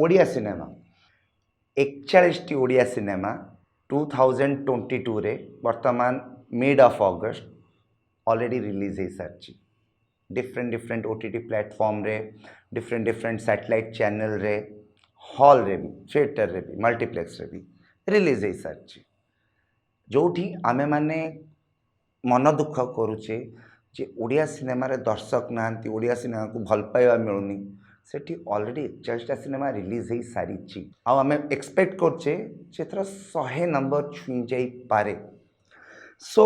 Odia cinema 41 Odia cinema 2022 रे वर्तमान mid of August already release हो सारी डिफरेंट डिफरेंट ओटीटी प्लेटफॉर्म रे डिफरेंट डिफरेंट सैटेलाइट चैनल रे हॉल रे भी थिएटर रे भी मल्टीप्लेक्स रे भी रिलीज हो सारी जो आमे माने मन दुख करुचे जे ओडिया सिनेमा रे दर्शक नांती ओडिया सिनेमा को भल पाइबा मिलुनी सेठी ऑलरेडी 41टा सिनेमा रिलीज हो सारी आम एक्सपेक्ट करछे जेथर 100 नंबर छुई जाई पारे सो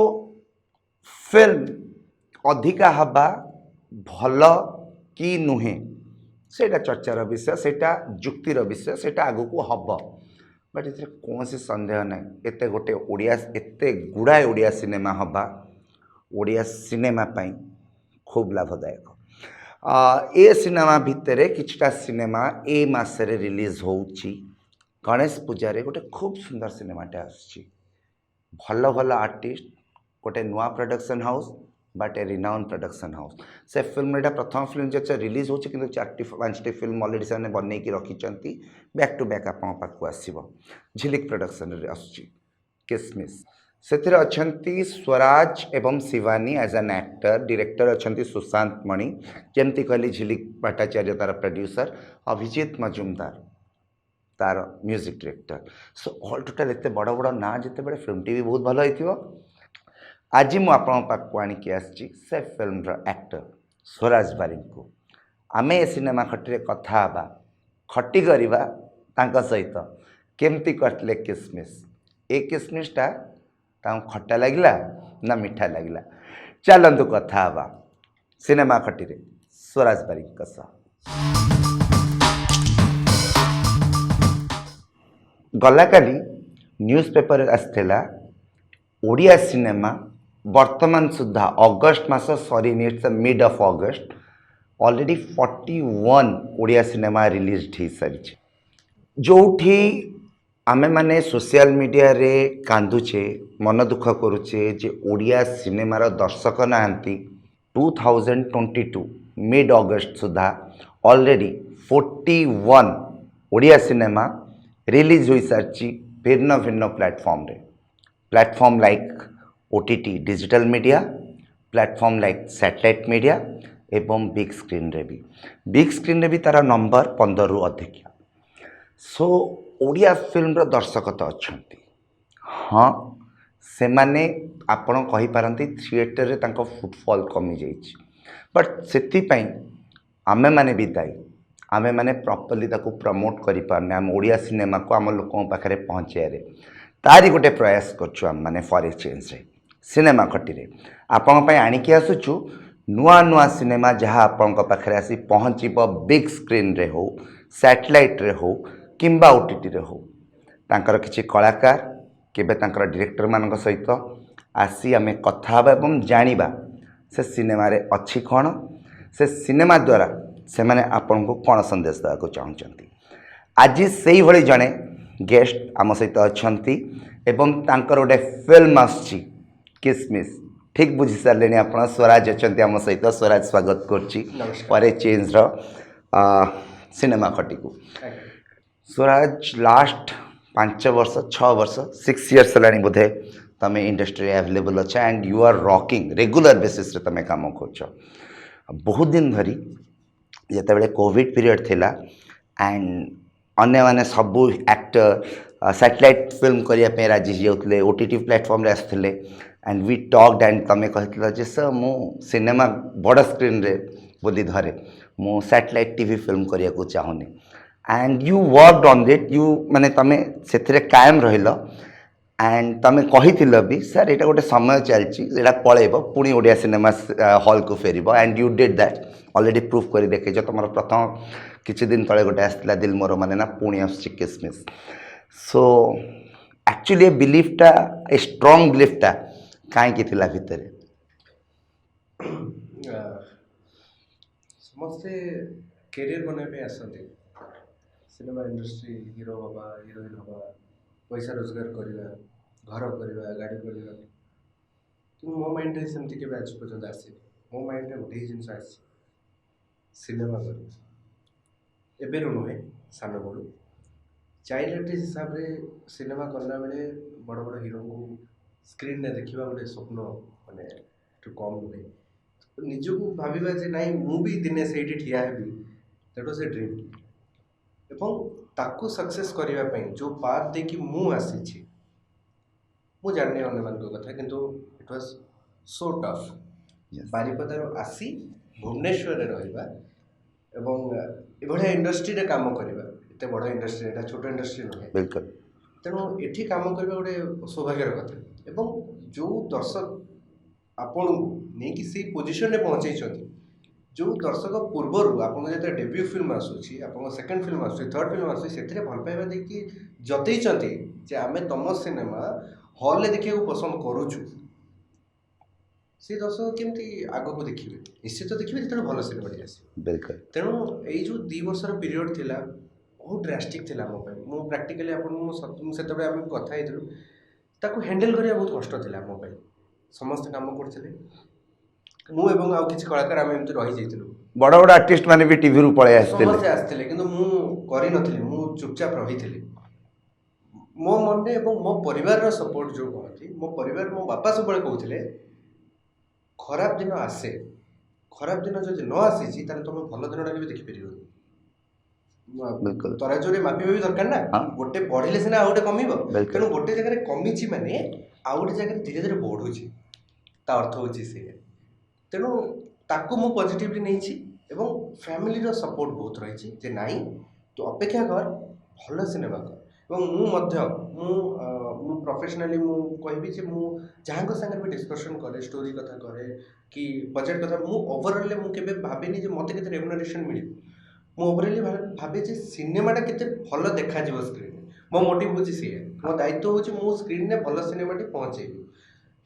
फिल्म अधिका हवा भल कि नुहे सेटा चर्चार विषय सेटा जुक्तिर विषय सेटा आगु को हब बट ए कौन सन्देह ना एत गोटे ओडिया एत गुड़ाए ओडिया सिनेमा हवा ओडिया सिनेमा पाई खूब लाभदायक ए सिनेमा भितर किछटा सिनेमा ए मासरे रिलीज होउची गणेश पूजा रे गोटे खूब सुंदर सिनेमाटे आसुची भल भल आर्टिस्ट गोटे नुआ production house but A renown production house से फिल्म एटा प्रथम फिल्म जो रिलीज होची किंतु 4-5 फिल्म ऑलरेडी से बनई की रखिंट बैक टू बैक आपण पाखु आसीबो झिलिक प्रोडक्शन रे आसुची किसमिस से अच्छी स्वराज एवं Shivani as an actor director अच्छा सुशांत मणि जमती कहली झिलिक भट्टाचार्य तार प्रोड्यूसर अभिजीत मजुमदार तार music director so all total एत बड़ बड़ ना जिते बड़े फिल्म टी भी बहुत भल हो आज मुझे पाखक आणिकी आसी से फिल्म एक्टर स्वराज बारी को आमे ए सिनेमा खटी कथा खटी करवा सहित केमती करते किसमिस ए किसमिसटा खट्टा लगिला ना मीठा लगिला चलतु कथा हवा सिनेमा खटी रे स्वराज बारिक गला काली न्यूज पेपर आसला ओडिया सिनेमा वर्तमान सुधा अगस्ट मास सरी it's mid of August already 41 Odia cinema release हो सारी जो आमे माने सोशल मीडिया रे कांदुचे मन दुख करुचे जे ओडिया सिनेमार दर्शक नांती 2022 मिड अगस्त सुधा ऑलरेडी 41 ओडिया सिनेमा रिलीज हो सारी भिन्न भिन्न platform like OTT digital media platform like satellite media एवं बिग स्क्रीन रे भी तार नंबर 15 रु अधिक सो ओडिया फिल्म दर्शक तो अच्छा हाँ से माने आपण कही पारंती थिएटर रे तांको फुटफॉल कमी जाइछि बट सेति आमे माने भी दायी आमे माने प्रॉपर्ली ताको प्रमोट करि पारने आम ओडिया सिनेमा को आम लोकों पाखरे पहुँचे तारी गोटे प्रयास करछु आम माने फॉर एक्सचेंज रे सिनेमा खटी रे आपण पई आनिकी आसुछु नुआ नुआ सिनेमा जहाँ आपण पाखरे आसी पहुँचब बिग स्क्रीन रे हो सैटेलाइट रे हो किंबा ओटीटी रे हो तांकर किछि कलाकार केबे तांकर डायरेक्टर मानक सहित आसी आमे कथा हबा एवं जानिबा से सिनेमा रे अछि कोन से सिनेमा द्वारा से माने आपन को कोन संदेश देवा को चाहउचंती आज सेही भली जणे गेस्ट आम सहित अछंती एवं तांकर गोटे फिल्म आछि किसमिस ठीक बुझी सारे आप स्वराज अच्छा आम सहित स्वराज स्वागत करछि पर चेंज सिनेमा खटी को स्वराज लास्ट 5 वर्ष 6 वर्ष 6 इयर्स है बोधे तुम इंडस्ट्री अवेलेबल अच्छा and you are rocking regular basis रे तुम काम कर बहुत दिन धरी जिते बड़े कोविड पीरियड थिला एंड अन्य माने सबू एक्टर सैटेलाइट फिल्म करने राजी जाते ओटीटी प्लेटफॉर्म रे आसते एंड वी टॉक्ड एंड तुम कहला जे सर मु सिनेमा बड़ स्क्रीन रे बोली धरे मु सैटेलाइट टीवी फिल्म करने को चाहूनी and you worked on it you माने तमें से कायम रहिल एंड तमें कही भी सर यहाँ गोटे समय चलती पलैब पुणी ओडिया सिनेमा हॉल को फेर and you did that already proof कर देखे तुम प्रथम किछि दिन तले गोटे आसला दिल मोर माने ना पुणी आस किसमिस सो एक्चुअली बिलीफटा ए स्ट्रॉन्ग बिलीफटा कहीं भितर समस्ते कैरियर बनवाई आसते सिनेमा इंडस्ट्री हीरो हवा हीरोइन हवा पैसा रोजगार करवा घर करवा गाड़ी करवा कि मो माइंड रे सेमती के आज पर्यंत आसे मो माइंड रे गोटे जिनस आसी सिनेमा कर एबे नुहे सान बड़ू चाइल्ड आर्टिस्ट हिसाब से सिनेमा करला बेले बड़ बड़ हीरो को स्क्रीन रे देखा गोटे स्वप्न माने कम नुहे निजक भाविबा जे नाई मु भी दिने से ठिया heavy that was a dream एवं ताकू सक्सेस करने ପାଇଁ जो पाथ देखि मु आसी मु जाने अन्य मान कथा किंतु it was so tough Yes. बारिपदार आसी भुवनेश्वर रे रहिबा एवं एभलिया इंडस्ट्री रे काम करबा एते बड़ इंडस्ट्री एटा छोट इंडस्ट्री नुहे बिल्कुल तेणु एठी काम करबा गोटे सौभाग्यर कथा एवं जो दर्शक आपण नहीं कि सी पोजीशन रे पहुंचैछथि जो दर्शक पूर्वर आपन जते डेब्यू फिल्म आसुछि आपन सेकंड फिल्म आसुछि थर्ड फिल्म आसुछि सेथिरे भल पाइबा देखि जतैछथि जे आमे तम सिनेमा हॉल रे देखिया पसंद करूछु से दर्शक केमती आगो को देखिबे निश्चित देखिबे जेते भल सिनेमा टी आसी बिल्कुल तेणु एई जो 2 वर्षर पीरियड थिला बहुत ड्रास्टिक थिला मो पई मो प्रैक्टिकली आपन मो सेतबे आमे कथा हेतलु ताको हैंडल करिया बहुत कष्ट थिला मो पई समस्त काम करथिले मु एवं आउ किछि कलाकार आमे एमति रहि जैतिलु बड़ बड़ आर्टिस्ट माने भी टीवी रु पळे आस्थिले समस्त आस्थिले किंतु मु करि नथिले मु चुपचाप रहिथिले मो मन रे एवं मो परिवार रो सपोर्ट जो कहथि मो परिवार मो बापा सब बळे कहउथिले खराब दिन आसे खराब दिन जदि न आसी ताले तुम भल दिन भी देखि बिल्कुल। परियो तराजोरे मापिबा भी दरकार ना हाँ। गोटे बढ़िले सिना आउ गोटे कमिबो बिल्कुल। तेणु गोटे जगह कमिछि माने आउ गोटे जगह धीरे धीरे बढ़ुछि ता अर्थ होछि से तेणु ताकू मु पॉजिटिवली नैछि एवं फैमिली रो सपोर्ट बहुत रहिछि जे नाइ तू अपेक्षा कर भल सिनेमा कर एवं मु मध्य मु प्रोफेशनली मु कहबी जे मु जहाँको संगे भी डिस्कशन करे स्टोरी कथा करे कि बजेट कथा मु ओवरऑल मु केबे भाबेनी जे मते केते रेम्युनरेशन मिली मु ओवरऑल भाबे जे सिनेमाटा केते भल देखा जीव स्क्रीन मो मोटिव होछि से मो दायित्व होछि मु स्क्रीन ने भल सिनेमाटी पहुंचेबी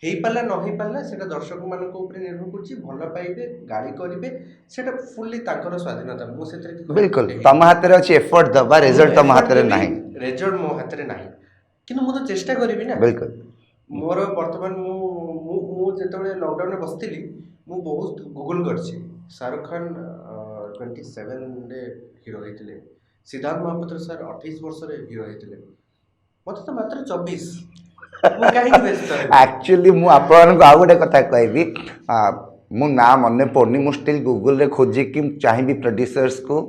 हेई पाला न हेई पाला सेटा दर्शक मानक ऊपर निर्भर करछि भल पाइबे गाली करिवे सेटा फुल्ली ताकर स्वाधीनता मु सेतरे बिल्कुल तम हाथ रे अछि एफर्ट दबा रिजल्ट तम हाथ रे नाही रिजल्ट मो हाथ रे नाही किंतु मु तो चेष्टा करिवि ना बिल्कुल मोर वर्तमान मु मु मु जेतबेले लॉकडाउन रे बसतिली मु बहुत गूगल करछि शाहरुख खान 27 रे हीरो हेतिले सिद्धार्थ महापात्र सर 28 वर्ष रे हीरो हेतिले मते तो मात्र 24 मु काहे व्यस्त एक्चुअली मु आपन को आ गोटे कथा कहबी मु ना मने पड़नी मु स्टिल गूगल रे खोजी कि चाहिबी प्रोड्यूसर्स को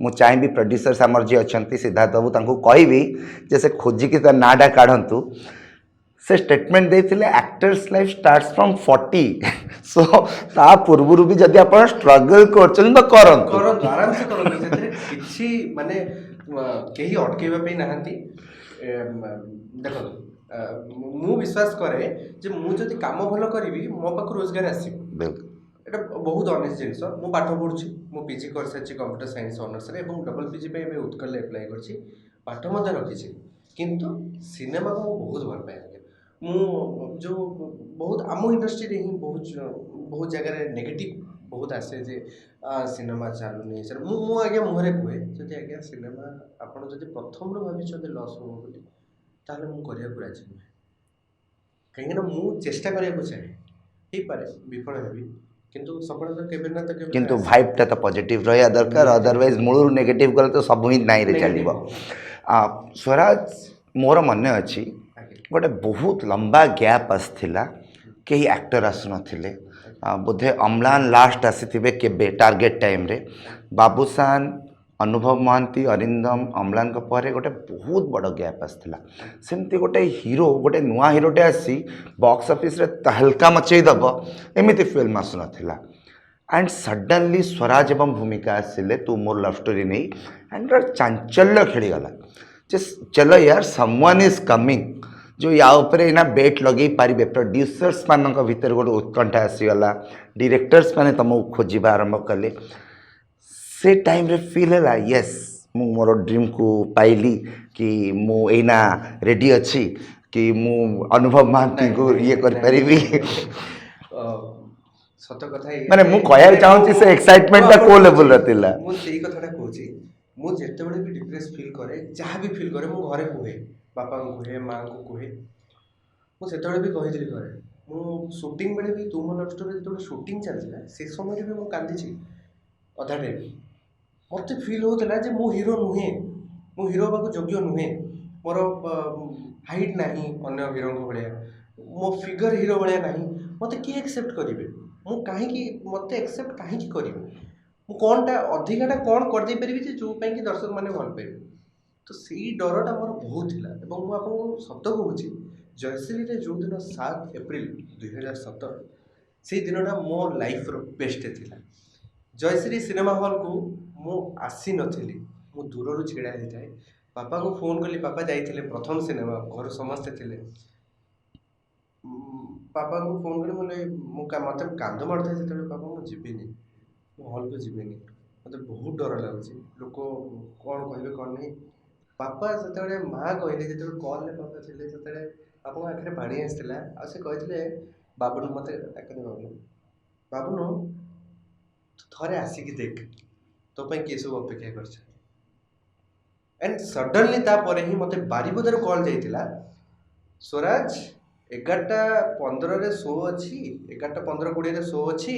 मु चाहिबी प्रोड्यूसर्स हमर जे अछंती सिद्धार्थ बाबू तांको कहबी जे से खोजी कि नाडा काढंतु से स्टेटमेंट देथिले actors life starts from 40 so ता पूर्वरु भी जदी आपण स्ट्रगल करछन तो करंतु करंतु आराम से करंतु सेतरे किछि माने केही अटकेबा पे नाहंती देखो मु विश्वास करे जे मु जदी काम भलो करिवि मो पाख रोजगार आसी एटा बहुत ऑनेस्ट जिंस मु पाठ पढुछि मु पीजी कर सच्ची कंप्यूटर साइंस ऑनर्स रे एवं डबल पीजी पे उत्कल अप्लाई करछि पाठ मते रखिछि किंतु सिनेमा को बहुत भल पाए मु जो बहुत आम इंडस्ट्री रे ही बहुत जगह रे नेगेटिव बहुत आसे जे सिनेमा चालुनी सर मु आगे मुहरे कहे जदि आगे सिनेमा आपण जदि प्रथम रो भाबि छदे लॉस हो बोली ताले मु करिया को राजी कहीं ना मु चेष्टा करिया को चाहे ही पारे विफल हेबी किंतु सफलता केबे ना त केबे किंतु वाइब ता पॉजिटिव रहया दरकार अदरवाइज मूल नेगेटिव गले तो सब ही नाही रे चलिबो स्वराज मोर मने अछि गोटे बहुत लंबा गैप आसथिला कई एक्टर आसु नथिले बोधे अम्लान लास्ट आसीथिबे केबे टारगेट टाइम रे बाबूसान अनुभव महांती अरिंदम अम्लान को परे गोटे बहुत बड़ गैप आसथिला सेमती गोटे हीरो गोटे नुआ हीरोटे आसी बॉक्स ऑफिस रे तहलका मचई दबो एमिति फिल्म आसु नथिला एंड सडनली स्वराज एवं भूमिका आसिले तू मोर लव स्टोरी नहीं एंड चांचल्य खेली गला जे चलो यार समवन इज कमिंग जो या उपरे ना बेट लगे पारे प्रोड्यूसर्स मान भीतर गोटे उत्कंठा आसीगला डायरेक्टर्स माने तुमको खोजा आरंभ कले से टाइम रे फील है यस मु मोर ड्रीम को पाइली कि मु एना रेडी अच्छी कि मु अनुभव महांती को ये कर परिबी सत कथा माने मु कहया चाहूची से एक्साइटमेंट ता को लेवल रतिला मु सेही कथाटा कहूची मु जेतेबेले भी डिप्रेस फील करे जहाँ भी फील करे मु घरे कहे बापा को कहे माँ को कहे मु सेतेबेले भी कहिदिली घरे मु शूटिंग बेले भी तुम लव स्टोरी जेतेबेले शूटिंग चलथिला से समय भी मु कांदिची अधा टाइम मत फिल होता जे मु हीरो नुहे मु हीरो हवा योग्य नुहे मोर हाइट नहीं अन्य हीरो भाया मो फिगर हीरो भाया नहीं मत किए एक्सेप्ट करेंगे मु कहीं मत एक्सेप्ट कहीं करेंगे मु कौनटा अधिकाटा कौन करदे पारि जो कि दर्शक मैंने भल पाइबे तो सही डरटा मोर बहुत थिला एवं मु आपको सत कहूँ जयश्री जो दिन 7 एप्रिल 2017 से दिनटा मो लाइफ रो बेस्ट थिला जयश्री सिनेमा हॉल को मु आसी नथिली मु दूर छिड़ा होता है पापा को फोन कली पापा जाइए प्रथम सिनेमा घर समस्ते थे पापा को फोन कली बोले मत कांद मारता है जो पापा मुझे जीविनी हॉल को जीविनी मत बहुत डर लगुच लोक कौन कहे कौन नहीं पापा से माँ कहले जो कॉल पापा थे से पापा आखिर पानी आसाला से कहते बाबुन मत बाबुन बाबुन थरे आसिक देख तो किए सब अपेक्षा कर एंड सडनली तापर ही मत बारिपदार कॉल जाइला स्वराज 11:15 शो अच्छी 11:15-20 शो अच्छी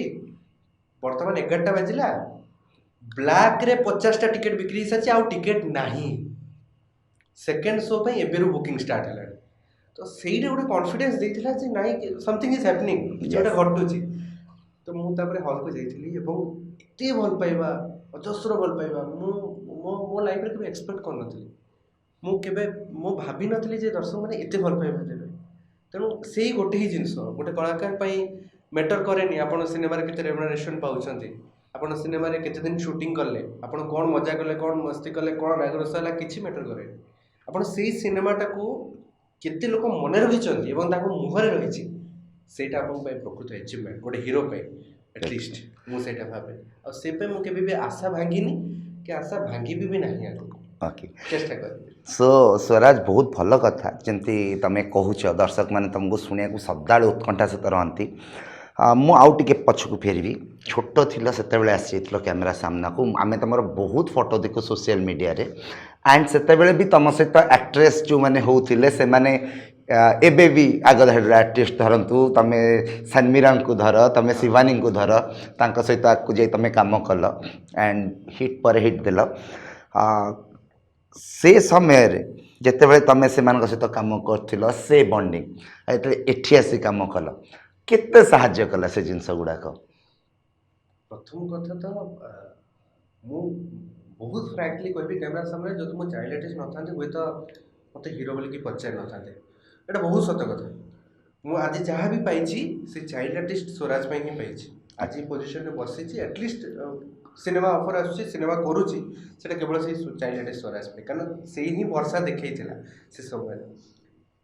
बर्तमान 11टा बाजिला ब्लैक रे 50टा टिकेट बिक्री सारी आउ टिकेट नहीं सेकेंड शो पे एबेरु बुकिंग स्टार्ट है तो सही गोटे कॉन्फिडेंस देता जे नाई समथिंग इज हैपनिंग जोटा घटुची तो मुझे हॉल को जाइए एत भल पाइबा अजस्र भल पाइबा मो लाइफ में एक्सपेक्ट कर मु भाभी नी दर्शक मैंने एत भल पाइबा देवे तेणु से गोटे ही जिनस गोटे कलाकार मैटर कैनि आप सिनेमा के रेमुनरेशन पाँच आप सिनेमा केते दिन शूटिंग कले आप कौन मजा कले कौन मस्ती कले कौन राग रसला कि मैटर करे आप से सिनेमाटा को केते लोक मन रही मुहर रही सेटा आपन प्रकृत अचिवमेंट गोटे हीरो पे एटलिस्ट मुझे भावे और से पे मुझे भी आशा भांगिनी कि आशा भांगी भी नहीं ओके चेष्टा कर सो स्वराज बहुत भल कथा जमती तुम कहूच दर्शक मैंने तुमको शुणा सदाबे उत्कंठा सहित रहती मु आउ टे पछक फेरबी छोट थिल से आसी कैमेरा सामना को आम तुम बहुत फोटो देखु सोशल मीडिया रे एंड से भी तुम सहित एक्ट्रेस जो मैंने होते से माने एबे भी आग धाड़ी आर्टिस्ट धरतु तुम सन्मीरा को धर तुम शिवानी को धर तांको सहित आपको जाई तुम काम कल एंड हिट पर हिट देल से समय जिते तुम से सहित काम कर से बॉन्डिंग एठी आसी काम कल केते साहाय्य कला से जिनस गुड़ाक प्रथम कथा तो मु बहुत फ्रैंकली कहबी कैमरा सामने जो तुम चाइल्ड आर्टिस्ट न था हुए तो मत हीरो बोल कि पचार न था एटा बहुत सत कथा मु आज जहाँ भी पाई से चाइल्ड आर्टिस्ट स्वराज ही पाई आज पोजिशन में बसी एटलिस्ट सिनेमा ऑफर आसुची सिनेमा करुची सेटा केवल से चाइल्ड आर्टिस्ट स्वराज कारण से ही भरसा देखई से समय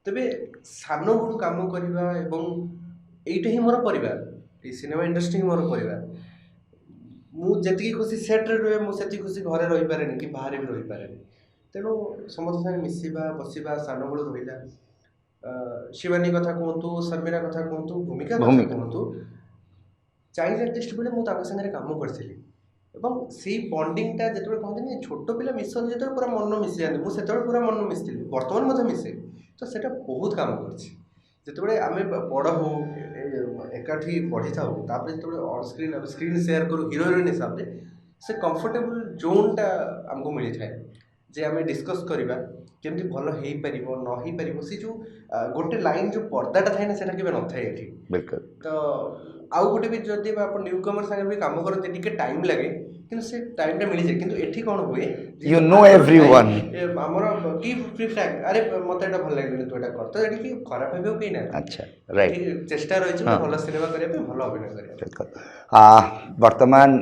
तेबे सान बड़ू काम करवा एवं एइटा ही मोर परिवार ये सिनेमा इंडस्ट्री ही मोर परिवार मुझे खुशी सेट्रे रुए मुझे खुशी घरे रही पारे कि बाहर भी रही पारे तेणु समस्त साथ मिसवा बसवा सान बड़ू रहा शिवानी कथा कहतु शर्मिला कथा कहतु भूमिका कथा कहतु चाइल्ड आर्टिस्ट बेले मुझे काम करी से बॉन्डिंगटा जो कहते छोट पिला मिशन जो पूरा मन मिसी जाती मुझे पूरा मन मिसी बर्तमान मिसे तो सेटा बहुत काम करते आम बड़ हो एकाठी पढ़ी था जो स्क्रीन स्क्रीन सेयार करूँ हिरो हिरोइन हिसाब से से कंफर्टेबल जोनटा आमको मिली थाए जे आम डिस्कस करवा केमती भल हो पार न हो पार सी जो गोटे लाइन जो पर्दाटा थाए ना से के न थाए बिल्कुल तो आउ गोटे भी जदि आप न्यू कमर सागे भी काम करते टिके टाइम लगे कि से टाइमटा मिल जाए कि एठी कौन हुए यू नो एवरीवन हमर की फ्री फ्रैग अरे मत एटा भल लागले तू एटा कर तो एठी की खराब हेबे कि ना अच्छा राइट चेष्टा रही भल सिनेमा करे पे भल अभिनय करे बिल्कुल वर्तमान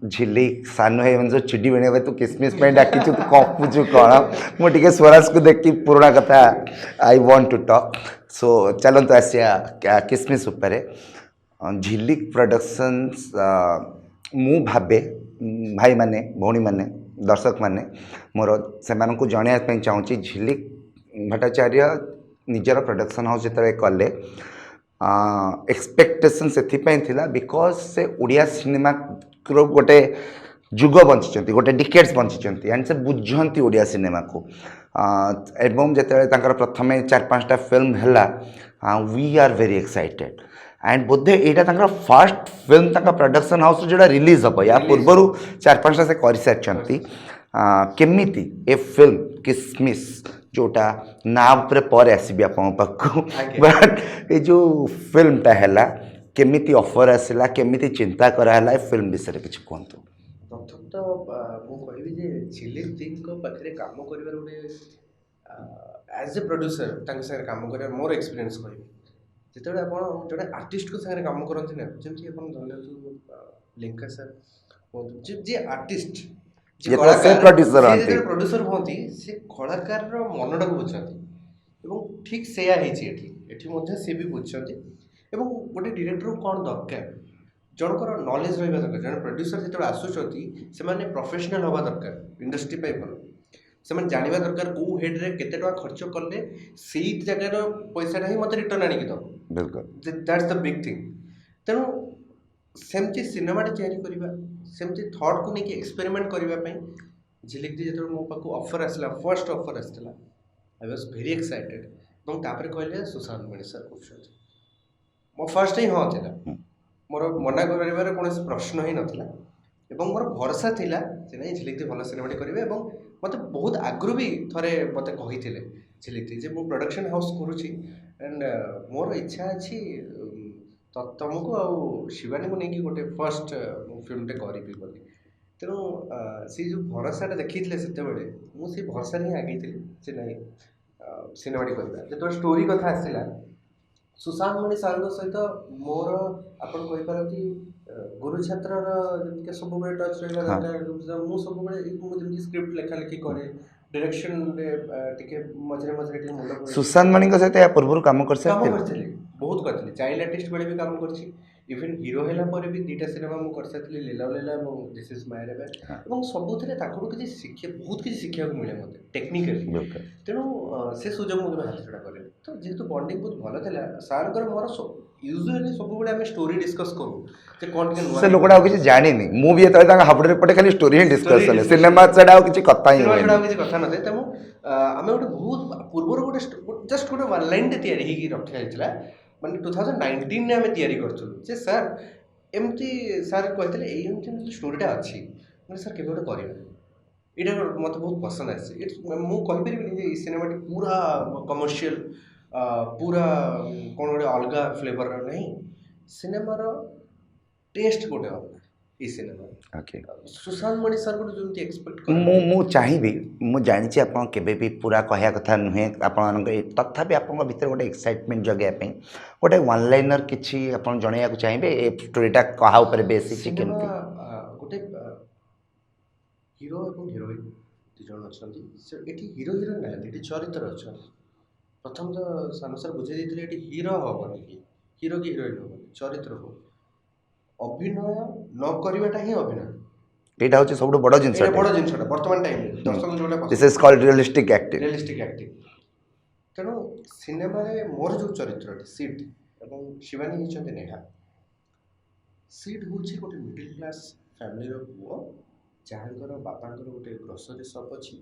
झिल्ली सानो है जो चिड़ी बने तू किसमिस पे डाकी तू कपुचु कौन मुझे स्वराज को देख पुराना कथा I want to talk so चलते आसिया किसमिस उपर झिल्लिक प्रोडक्शंस मु भावे भाई माने भौणी माने दर्शक माने मोर से जनवाई चाहूँगी झिल्लिक भट्टाचार्य निजर प्रोडक्शन हाउस जो कले एक्सपेक्टेशन से बिकज से उड़िया सिनेमा गोटे जुग बंची गोटे डिकेड्स बंची एंड से बुझती उड़िया सिनेमा को एवं जो प्रथम 4-5टा फिल्म है we are very excited and बोधे यहाँ फर्स्ट फिल्म प्रोडक्शन हाउस जो रिलीज हम या पूर्वर 4-5टा से कर सारी केमिति ए फिल्म किसमिस जोटा ना उपरे पर आसबि आपन पाखु बट ए जो फिल्मटा है केमिति ऑफर आसला केमिति चिंता कराला ए फिल्म विषय किछ कहतु। प्रथम तो मु कहबी जे झिलिक सिंह को पाखरे काम करिवार गोटे एज ए प्रोड्यूसर तांके संगे काम करिवार मोर एक्सपीरियंस कहबी जेतेबेले आपण जोटे आर्टिस्ट को संगे काम करंती ना जेमति आपण धरले लेंका सर जे आर्टिस्ट ये तो से प्रोड्यूसर आंती प्रोड्यूसर होती से कलाकार रो मनटा को बुझाती एवं ठीक सेया हेची एठी मध्ये से भी बुझाती एवं गोटे डायरेक्टर कोन दरकार जनकर नॉलेज रहिबा दरकार जन प्रोड्यूसर जेते आसुचती से माने प्रोफेशनल होबा दरकार इंडस्ट्री पे भल से माने जानिबा दरकार को हेड रे केते टका खर्च करले सेई जगह रो पैसा ही मते रिटर्न आनी कि दो बिल्कुल दैट्स द बिग थिंग तेनु सेमती सिनेमा तैयारी करवा सेमती थॉट को लेकिन एक्सपेरिमेंट करने झिलिक दी जो मो पाक ऑफर आसला फर्स्ट ऑफर आसला आई वाज वेरी एक्साइटेड और तापर कहले सुशांत मणि सर कर मो फर्स्ट ही हाँ था मोर मना कर कौन प्रश्न ही नाला मोर भरोसा थिला जे नहीं झिलिक दी भल सिनेमाटी करेंगे मत बहुत आगु भी थे मत कही झिलिक दी जे मु प्रोडक्शन हाउस करुँची एंड मोर इच्छा अच्छी तो तुमको आउ शिवानी को नहीं गोटे फर्स्ट फिल्मटे करी बोली तेणु से जो भरोसा देखी से मुझे भरोसा ही आगे थी ना सिनेमाटी करवा जो स्टोरी कथा आसला सुशांत मणि सर सहित मोर आपन कहीपारती गुरु छात्र सब टच रहा दरकार मुझे सब स्क्रिप्ट लेखा लेखी करे डायरेक्शन टिके मझे मझे मुंड सुशांत मणि सहित या पूर्व काम कर बहुत करते चाइल्ड आर्टिस्ट बेले भी काम कर इवेन हीरो है भी 2टा सिनेमा मुझे कर लीला लीला और दिस इज माय रेबेल और सबुथे किसी शिक्षा बहुत किसी शिक्षा मिले मत टेक्निकली तेणु से सुजोग मुझे हाथ छड़ा करे तो जेहेतु बॉन्डिंग बहुत भल था सार मोर यूजुअली सब आम स्टोरी डिस्कस करूँ से लोकटा किसी जानी मु भी हाबुड़ पटे खाली स्टोरी ही डिस्कस कले सिनेमा छड़ा किसी कथा ही किसी कथा न थे तेणु आम गोटे बहुत पूर्वर गोटे जस्ट गोटे वन लाइन तैयारी रखा माने 2019 ने आम तैयारी करूँ जे सर एमती सर कहते एमती स्टोरीटा अच्छी मैंने सर के गोटे करवा यहाँ मत बहुत पसंद आसे मुझे सिनेमाटी पूरा कमर्शियल पूरा कौन गोटे अलग फ्लेवर नहीं सिनेमार टेस्ट गोटे अलग सिनेमा सुशांत मणि सर को जो एक्सपेक्ट मु चाहिए मु जानी आप भी पूरा कहया कथा नुहे आपण तथापि आप भीतर गोटे एक्साइटमेंट जगह गोटे वन लाइनर किसी आप जनइया चाहिए ए स्टोरीटा क्या ऊपर बेस गोटे हीरो और हीरोइन दुजन अच्छा ये हीरो हिरोइन ना चरित्र अच्छा प्रथम तो सान सर बुझे देते हीरो हेनी कि हीरो कि हिरोइन हेनी चरित्र हो अभिनय न करवाटा ही अभिनय एटा होची सबसे बड़ जिंस वर्तमान टाइम दर्शक जोटा this is called realistic acting तेणु सिनेमा मोर जो चरित्र सीट एवं शिवानी होती नेहा सीट हूँ गोटे मिडिल क्लास फैमिली पुओ जहाँ बापा गोटे ग्रोसरी शॉप अच्छी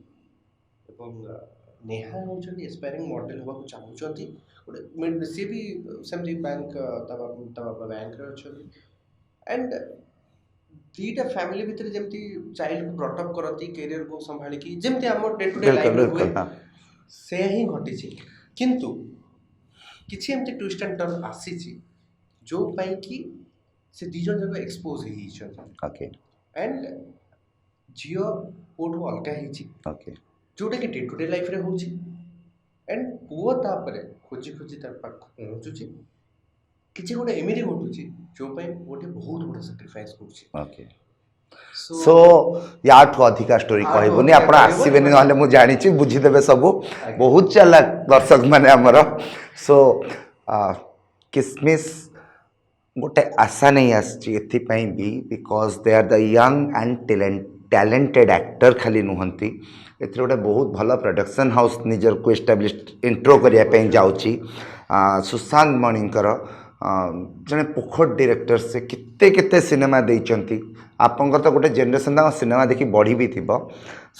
नेहा होती एस्पायरिंग मॉडल होगा चाहूँगी गोटे सी भी सेमती बैंक बापा बैंक अच्छा एंड 2टा फैमिली भितर जमती चाइल्ड को ब्रॉटअप करती कैरियर को संभाली जमती आम डे टू डे लाइफ हुए से ही घटी किंतु किसी एमती ट्विस्ट एंड टर्न आसी जो पाई कि से 2 जन जाक एक्सपोज होती एंड झील पुओ अलग हो जोटा कि डे टू डे लाइफ रे होची एंड पुओ तापर खोजी खोजी तार पाख पहुँचुची किसी गोटे एमती घटुची जो गोटे बहुत बड़ा सैक्रिफाइस कर सो याठू अधिका स्टोरी कहबुनी आप आसबेनि ना मुझे जानी बुझीदे सब बहुत चालाक दर्शक मैंने आमर सो किसमिस गोटे आशा नहीं आसपाई भी because they are the young and talented actor खाली नुहंती एथि गोटे बहुत भल प्रोडक्शन हाउस निजर को एस्टाब्लिश इंट्रो करने जाऊँगी सुशांत मणिकर जड़े पोखर डायरेक्टर से केते केते सिनेमा देइचंती आपंकर तो गोटे जेनरेशन सिनेमा देखी बढ़ी भी थी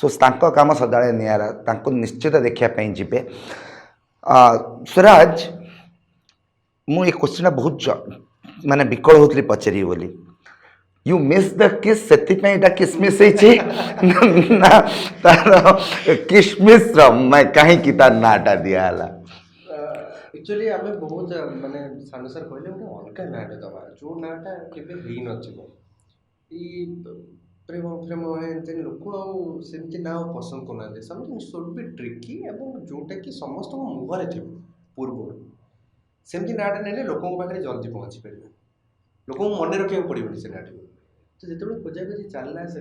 सो काम सदाले नियारा निश्चित देखापी जी स्वराज मु ये क्वेश्चन बहुत ମାନେ ବିକଳ ହଉଥିଲି ପଚାରିବି ବୋଲି यू मिस द किस ସେଥିପାଇଁ ଏଟା କିସମିସ୍ ହେଇଛି ନା ତାର କିସମିସ୍ର କାହିଁକି ତାର ନାଁଟା ଦିଆହେଲା एक्चुअली आमे बहुत माने सानो सर कहले गोटे अलगा नाँटे दबा जो नाँटा केबे हेई नथिबो ई प्रेम प्रेम एंते लोक आउ सेमती ना पसंद करना समथिंग शुड बी ट्रिकी एवं जोटा कि समस्त मुहरे थे पूर्व सेमती नाँटा नेले लोक पाखे जल्दी पहुँची पारे लोक मन रखा पड़ोनी से नाँटी तो जिते खोजाखोजी चलला से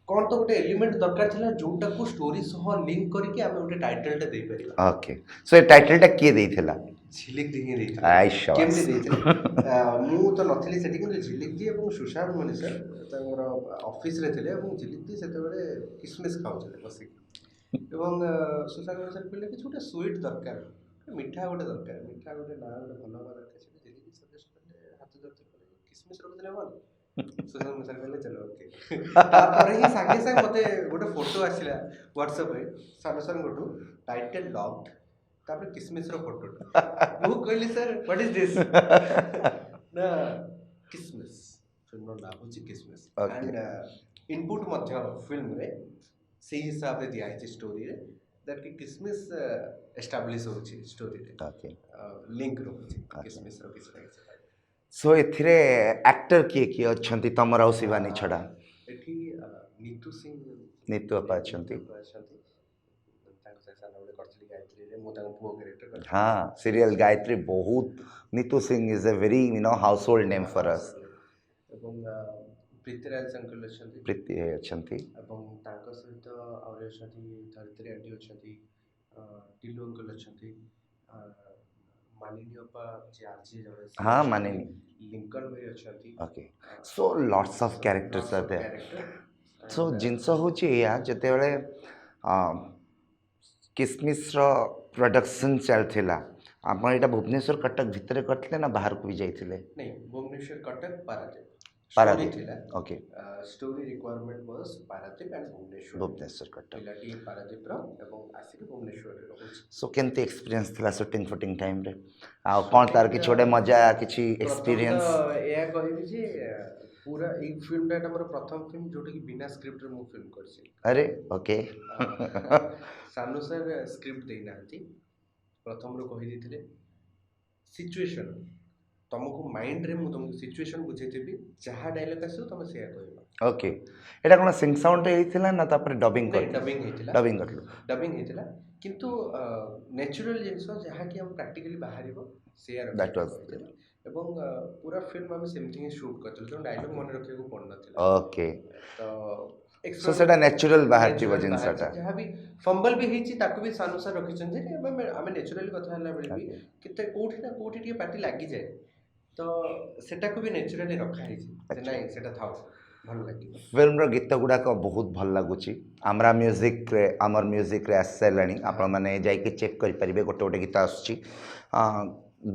कौन तो गोटे एलिमेंट दरकार थिला जोटा को स्टोरी सह लिंक करके आमे गोटे टाइटलटा देई परिबा ओके सो ए टाइटलटा किए ଦେଇଥିଲା झिलिक दी ही देई आई शाबाश केमती देइथिले मु तो नथिली सेठी किंतु झिलिक दी एवं सुशांत मणि सर तांगर ऑफिस रे थिले एवं झिलिक दी सेते बेले किसमिस खाउछले बसी एवं सुशांत मणि सर कहले कि छोटे स्वीट दरकार मिठा गोटे दरकार मिठा गोटे ना गोटे भलो बा दरकार सेठी झिलिक दी सजेस्ट करले हाथ धरते कहले किसमिस रखिले मन सुशांत मणि सर कहले चलो ओके तापर ही सागे सागे मते गोटे फोटो आसिला व्हाट्सएप रे सानो सर गोटू टाइटल लॉक्ड तापर किसमिस रो फोटो वो कहली सर व्हाट इज दिस ना किसमिस फिल्म रो नाम होची किसमिस एंड इनपुट मध्य फिल्म रे से हिसाब रे दिया है स्टोरी रे दैट कि किसमिस एस्टैब्लिश होची स्टोरी रे ओके लिंक रहउची किसमिस रो किस सो एथिरे एक्टर किए अछंती तमर आउ शिवानी छड़ा एठी नीतू सिंह नीतू अपा अछंती तांको से साना बडे करथली गायत्री रे मो तांको पुओ कैरेक्टर कर हाँ सीरियल गायत्री बहुत Neetu Singh is a very house hold name for us एवं प्रीतिराज अंकल अछंती प्रीति अछंती एवं तांको सहित और अछंती धरित्री आंटी अछंती टिलू अंकल अछंती मानिनी अपा जे आरजे जड़े हाँ मानिनी लिंकन भाई अछंती okay so lots of characters are there so जिनस होची या जते बेले किसमिस्र प्रोडक्शन चलथिला आपण एटा भुवनेश्वर कटक भितर करथिले ना बाहर को भी जाइथिले नहीं भुवनेश्वर कटक पारादीप पारादीप थिला okay story requirement was Paradip and Bhubaneswar Cuttack पिलाटी पारादीप रो एवं आसिक भुवनेश्वर रे रहउची सो केनते एक्सपीरियंस थिला शूटिंग फुटिंग टाइम रे आ कोन तार कि छोड़े मजा किछि एक्सपीरियंस या कहबी जे पूरा ई फिल्म टा हमर प्रथम फिल्म जोटा कि बिना स्क्रिप्ट रे मु फिल्म करछि अरे ओके सानू सर स्क्रिप्ट देई नांती प्रथम रो कहि दिथिले सिचुएशन तुमको माइंड रे मु तुमको सिचुएशन बुझेतेबी जहाँ डायलॉग आसो तुम सेया कहबा ओके एटा कोन सिंग साउंड हेतिला ना तापर डबिंग कर डबिंग हेतिला डबिंग करलो डबिंग हेतिला किंतु नेचुरल जिंस जहाँ कि हम प्रैक्टिकली बाहरिबो सेया दैट वाज एवं पूरा फिल्म हम सेमथि ही शूट करथिलु तो डायलॉग मन रखिया को पड़ नथिला ओके तो सो सेटा नेचुरल बाहर थी जिनसटा जहाँ भी फंबल भी हेची ताकू भी सानू सर रखिछन जे आमे नेचुरली कथा हला बेले भी किते कोठी ना कोठी टिके पार्टी लागी जाए तो सेटा को भी नेचुरली रखा हेची नहीं सेटा थाउ भल लागी फिल्म रो गीत गुडाक बहुत भल लागुची आमरा म्यूजिक रे आमर म्यूजिक रे आसलानी आपण माने जाई के चेक करि परिबे गोटे गोटे गीत आसुची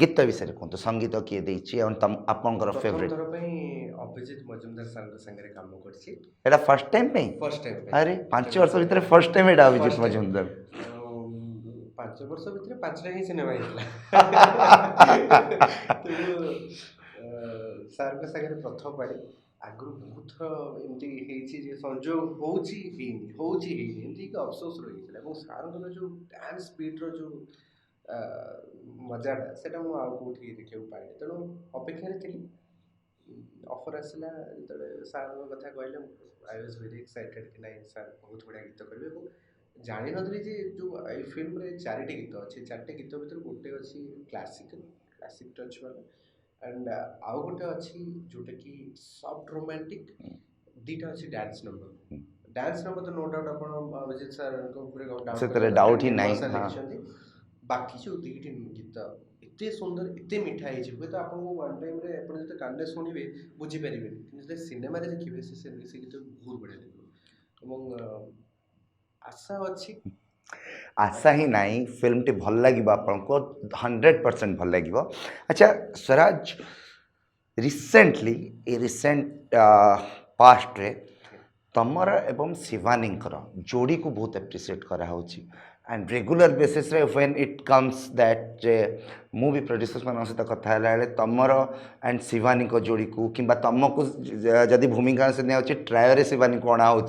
गीत विषय रे कोन संगीत किए देछि एवं तम आपनकर फेवरेट थोड़ा पई अभिजीत मजुमदार सर के संगे काम करछि एटा फर्स्ट टाइम पे फर्स्ट टाइम अरे 5 वर्ष भीतर फर्स्ट टाइम एटा अभिजीत मजुमदार 5 वर्ष भीतर 5 टा ही सिनेमा हिला सर के संगे प्रथम पाड़ी आगु बहुत एमती हेछि जे संजोग होछि एमती के अफसोस रही और सार जो डांस बीट रो जो मजाटा से आउ कौटी देखा पाए तेणु अपेक्षार थी ऑफर आसला जो सार कथा कहले आई वाज वेरी एक्साइटेड कि नहीं सार बहुत बढ़िया गीत करेंगे और जानी नी जे जो ये फिल्म रे 4टी गीत अच्छे 4टी गीत भर गोटे अच्छी क्लासिक टच वाला एंड आउ गोटे अच्छी जोटा कि सॉफ्ट रोमांटिक दीटा अच्छी डांस नंबर तो नो डाउट अपन अभिजीत सर को डाउट ही नहीं बाकी जो दुईटी गीत एते सुंदर एते मिठा है तो आपको वन टाइम रे अपन जो कान शुणे बुझीपारे कि सिनेमा देखिए से गीत बहुत बढ़िया लगे आशा अच्छी आशा ही नहीं फिल्म टी भल लगे आपको 100% भल लगे अच्छा स्वराज रिसेंटली रिसेंट पास्ट रे तमर एवं शिवानी जोड़ी को बहुत एप्रिशिएट करा होची एंड रेगुलर बेसिस रे when it comes that J movie producers मान सहित कथा है तमर एंड शिवानी को जोड़ी को कि तुमको जदि भूमिका से नहीं ट्रायोरे शिवानी को अणा हो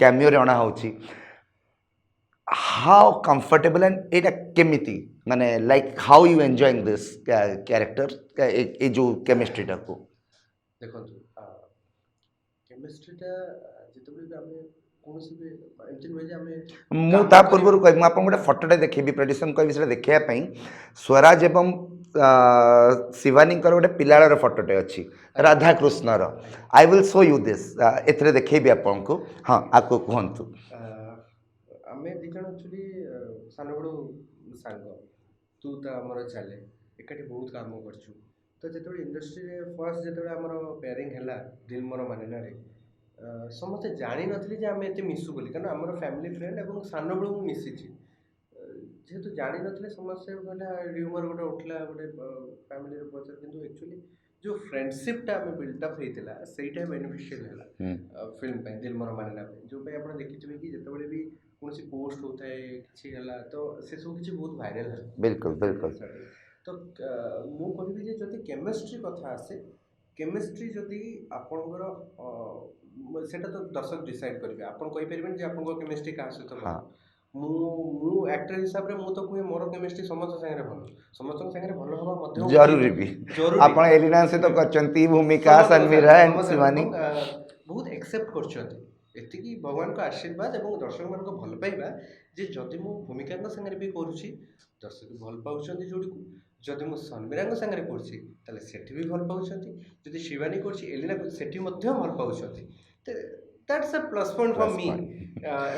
कैमियो अणा हो हाउ कंफर्टेबल एंड एटा केमिति माने like how you enjoying this character ए जो केमिस्ट्री टा को ଦେଖନ୍ତୁ କେମିଷ୍ଟ୍ରିଟା ଯେତେବେଳେ ବି ଆମେ କୌଣସି ବି ଏମିତି ନୁହେଁ ଯେ ଆମେ ମୁଁ କାମ ତା କରି ପୂର୍ବରୁ କହିବି ମୁଁ ଆପଣଙ୍କୁ ଗୋଟେ ଫଟୋଟେ ଦେଖେଇବି ପ୍ରଡ୍ୟୁସର କହିବି ସେଟା ଦେଖିବା ପାଇଁ ସ୍ୱରାଜ ଏବଂ ଶିବାନୀଙ୍କର ଗୋଟେ ପିଲାବେଳର ଫଟୋଟେ ଅଛି ରାଧାକୃଷ୍ଣର I will show you this ଏଥିରେ ଦେଖେଇବି ଆପଣଙ୍କୁ ହଁ ଆକୁ କୁହନ୍ତୁ ଆମେ ଦୁଇ ଜଣ ଆକ୍ଚୁଆଲି ସାନବେଳୁ ସାଙ୍ଗ ତୁ ତ ଆମର ଚାଲେ ଏକାଠି ବହୁତ କାମ କରିଛୁ ତ ଯେତେବେଳେ ଇଣ୍ଡଷ୍ଟ୍ରିରେ ଫାର୍ଷ୍ଟ ଯେତେବେଳେ ଆମର ପେୟାରିଂ ହେଲା ଦିଲ୍ ମୋର ମାନେନାରେ ସମସ୍ତେ ଜାଣିନଥିଲେ ଯେ ଆମେ ଏତେ ମିଶୁ ବୋଲି କାରଣ ଆମର ଫ୍ୟାମିଲି ଫ୍ରେଣ୍ଡ ଏବଂ ସାନବେଳୁ ମୁଁ ମିଶିଛି ଯେହେତୁ ଜାଣିନଥିଲେ ସମସ୍ତେ କହିଲା ରିଉମର ଗୋଟେ ଉଠିଲା ଗୋଟେ ଫ୍ୟାମିଲିରେ ପଚାର କିନ୍ତୁ ଆକ୍ଚୁଆଲି ଯେଉଁ ଫ୍ରେଣ୍ଡସିପ୍ଟା ଆମେ ବିଲ୍ଡଅପ୍ ହେଇଥିଲା ସେଇଟା ବେନିଫିସିଆଲ୍ ହେଲା ଫିଲ୍ମ ପାଇଁ ଦିଲ୍ ମୋର ମାନେନା ପାଇଁ ଯେଉଁ ପାଇଁ ଆପଣ ଦେଖିଥିବେ କି ଯେତେବେଳେ ବି କୌଣସି ପୋଷ୍ଟ ହେଉଥାଏ କିଛି ହେଲା ତ ସେସବୁ କିଛି ବହୁତ ଭାଇରାଲ୍ ହେଲା ବିଲକୁଲ ବିଲକୁଲ ତ ମୁଁ କହିବି ଯେ ଯଦି କେମିଷ୍ଟ୍ରି କଥା ଆସେ କେମିଷ୍ଟ୍ରି ଯଦି ଆପଣଙ୍କର ସେଇଟା ତ ଦର୍ଶକ ଡିସାଇଡ୍ କରିବେ ଆପଣ କହିପାରିବେନି ଯେ ଆପଣଙ୍କ କେମିଷ୍ଟ୍ରି କାହା ସହିତ ଭଲ ମୁଁ ଆକ୍ଟର ହିସାବରେ ମୁଁ ତ କୁହେ ମୋର କେମିଷ୍ଟ୍ରି ସମସ୍ତଙ୍କ ସାଙ୍ଗରେ ଭଲ ସମସ୍ତଙ୍କ ସାଙ୍ଗରେ ଭଲ ହବା ମଧ୍ୟ ଜରୁରୀ ବି ଜରୁରୀ ଆପଣ ଏଲିନା ସହିତ କରିଛନ୍ତି ଭୂମିକା ସନ୍ମିରା ଏଣ୍ଡ ଶିବାନୀ ବହୁତ ଏକ୍ସେପ୍ଟ କରୁଛନ୍ତି ଏତିକି ଭଗବାନଙ୍କ ଆଶୀର୍ବାଦ ଏବଂ ଦର୍ଶକମାନଙ୍କ ଭଲ ପାଇବା ଯେ ଯଦି ମୁଁ ଭୂମିକାଙ୍କ ସାଙ୍ଗରେ ବି କରୁଛି ଦର୍ଶକ ଭଲ ପାଉଛନ୍ତି ଯୋଡ଼ିକୁ ଯଦି ମୁଁ ସନ୍ମିରାଙ୍କ ସାଙ୍ଗରେ କରୁଛି ତାହେଲେ ସେଠି ବି ଭଲ ପାଉଛନ୍ତି ଯଦି ଶିବାନୀ କରୁଛି ଏଲିନା ସେଠି ମଧ୍ୟ ଭଲ ପାଉଛନ୍ତି ଦ୍ୟାଟ୍ସ ଅ ପ୍ଲସ୍ ପଏଣ୍ଟ ଫର୍ ମି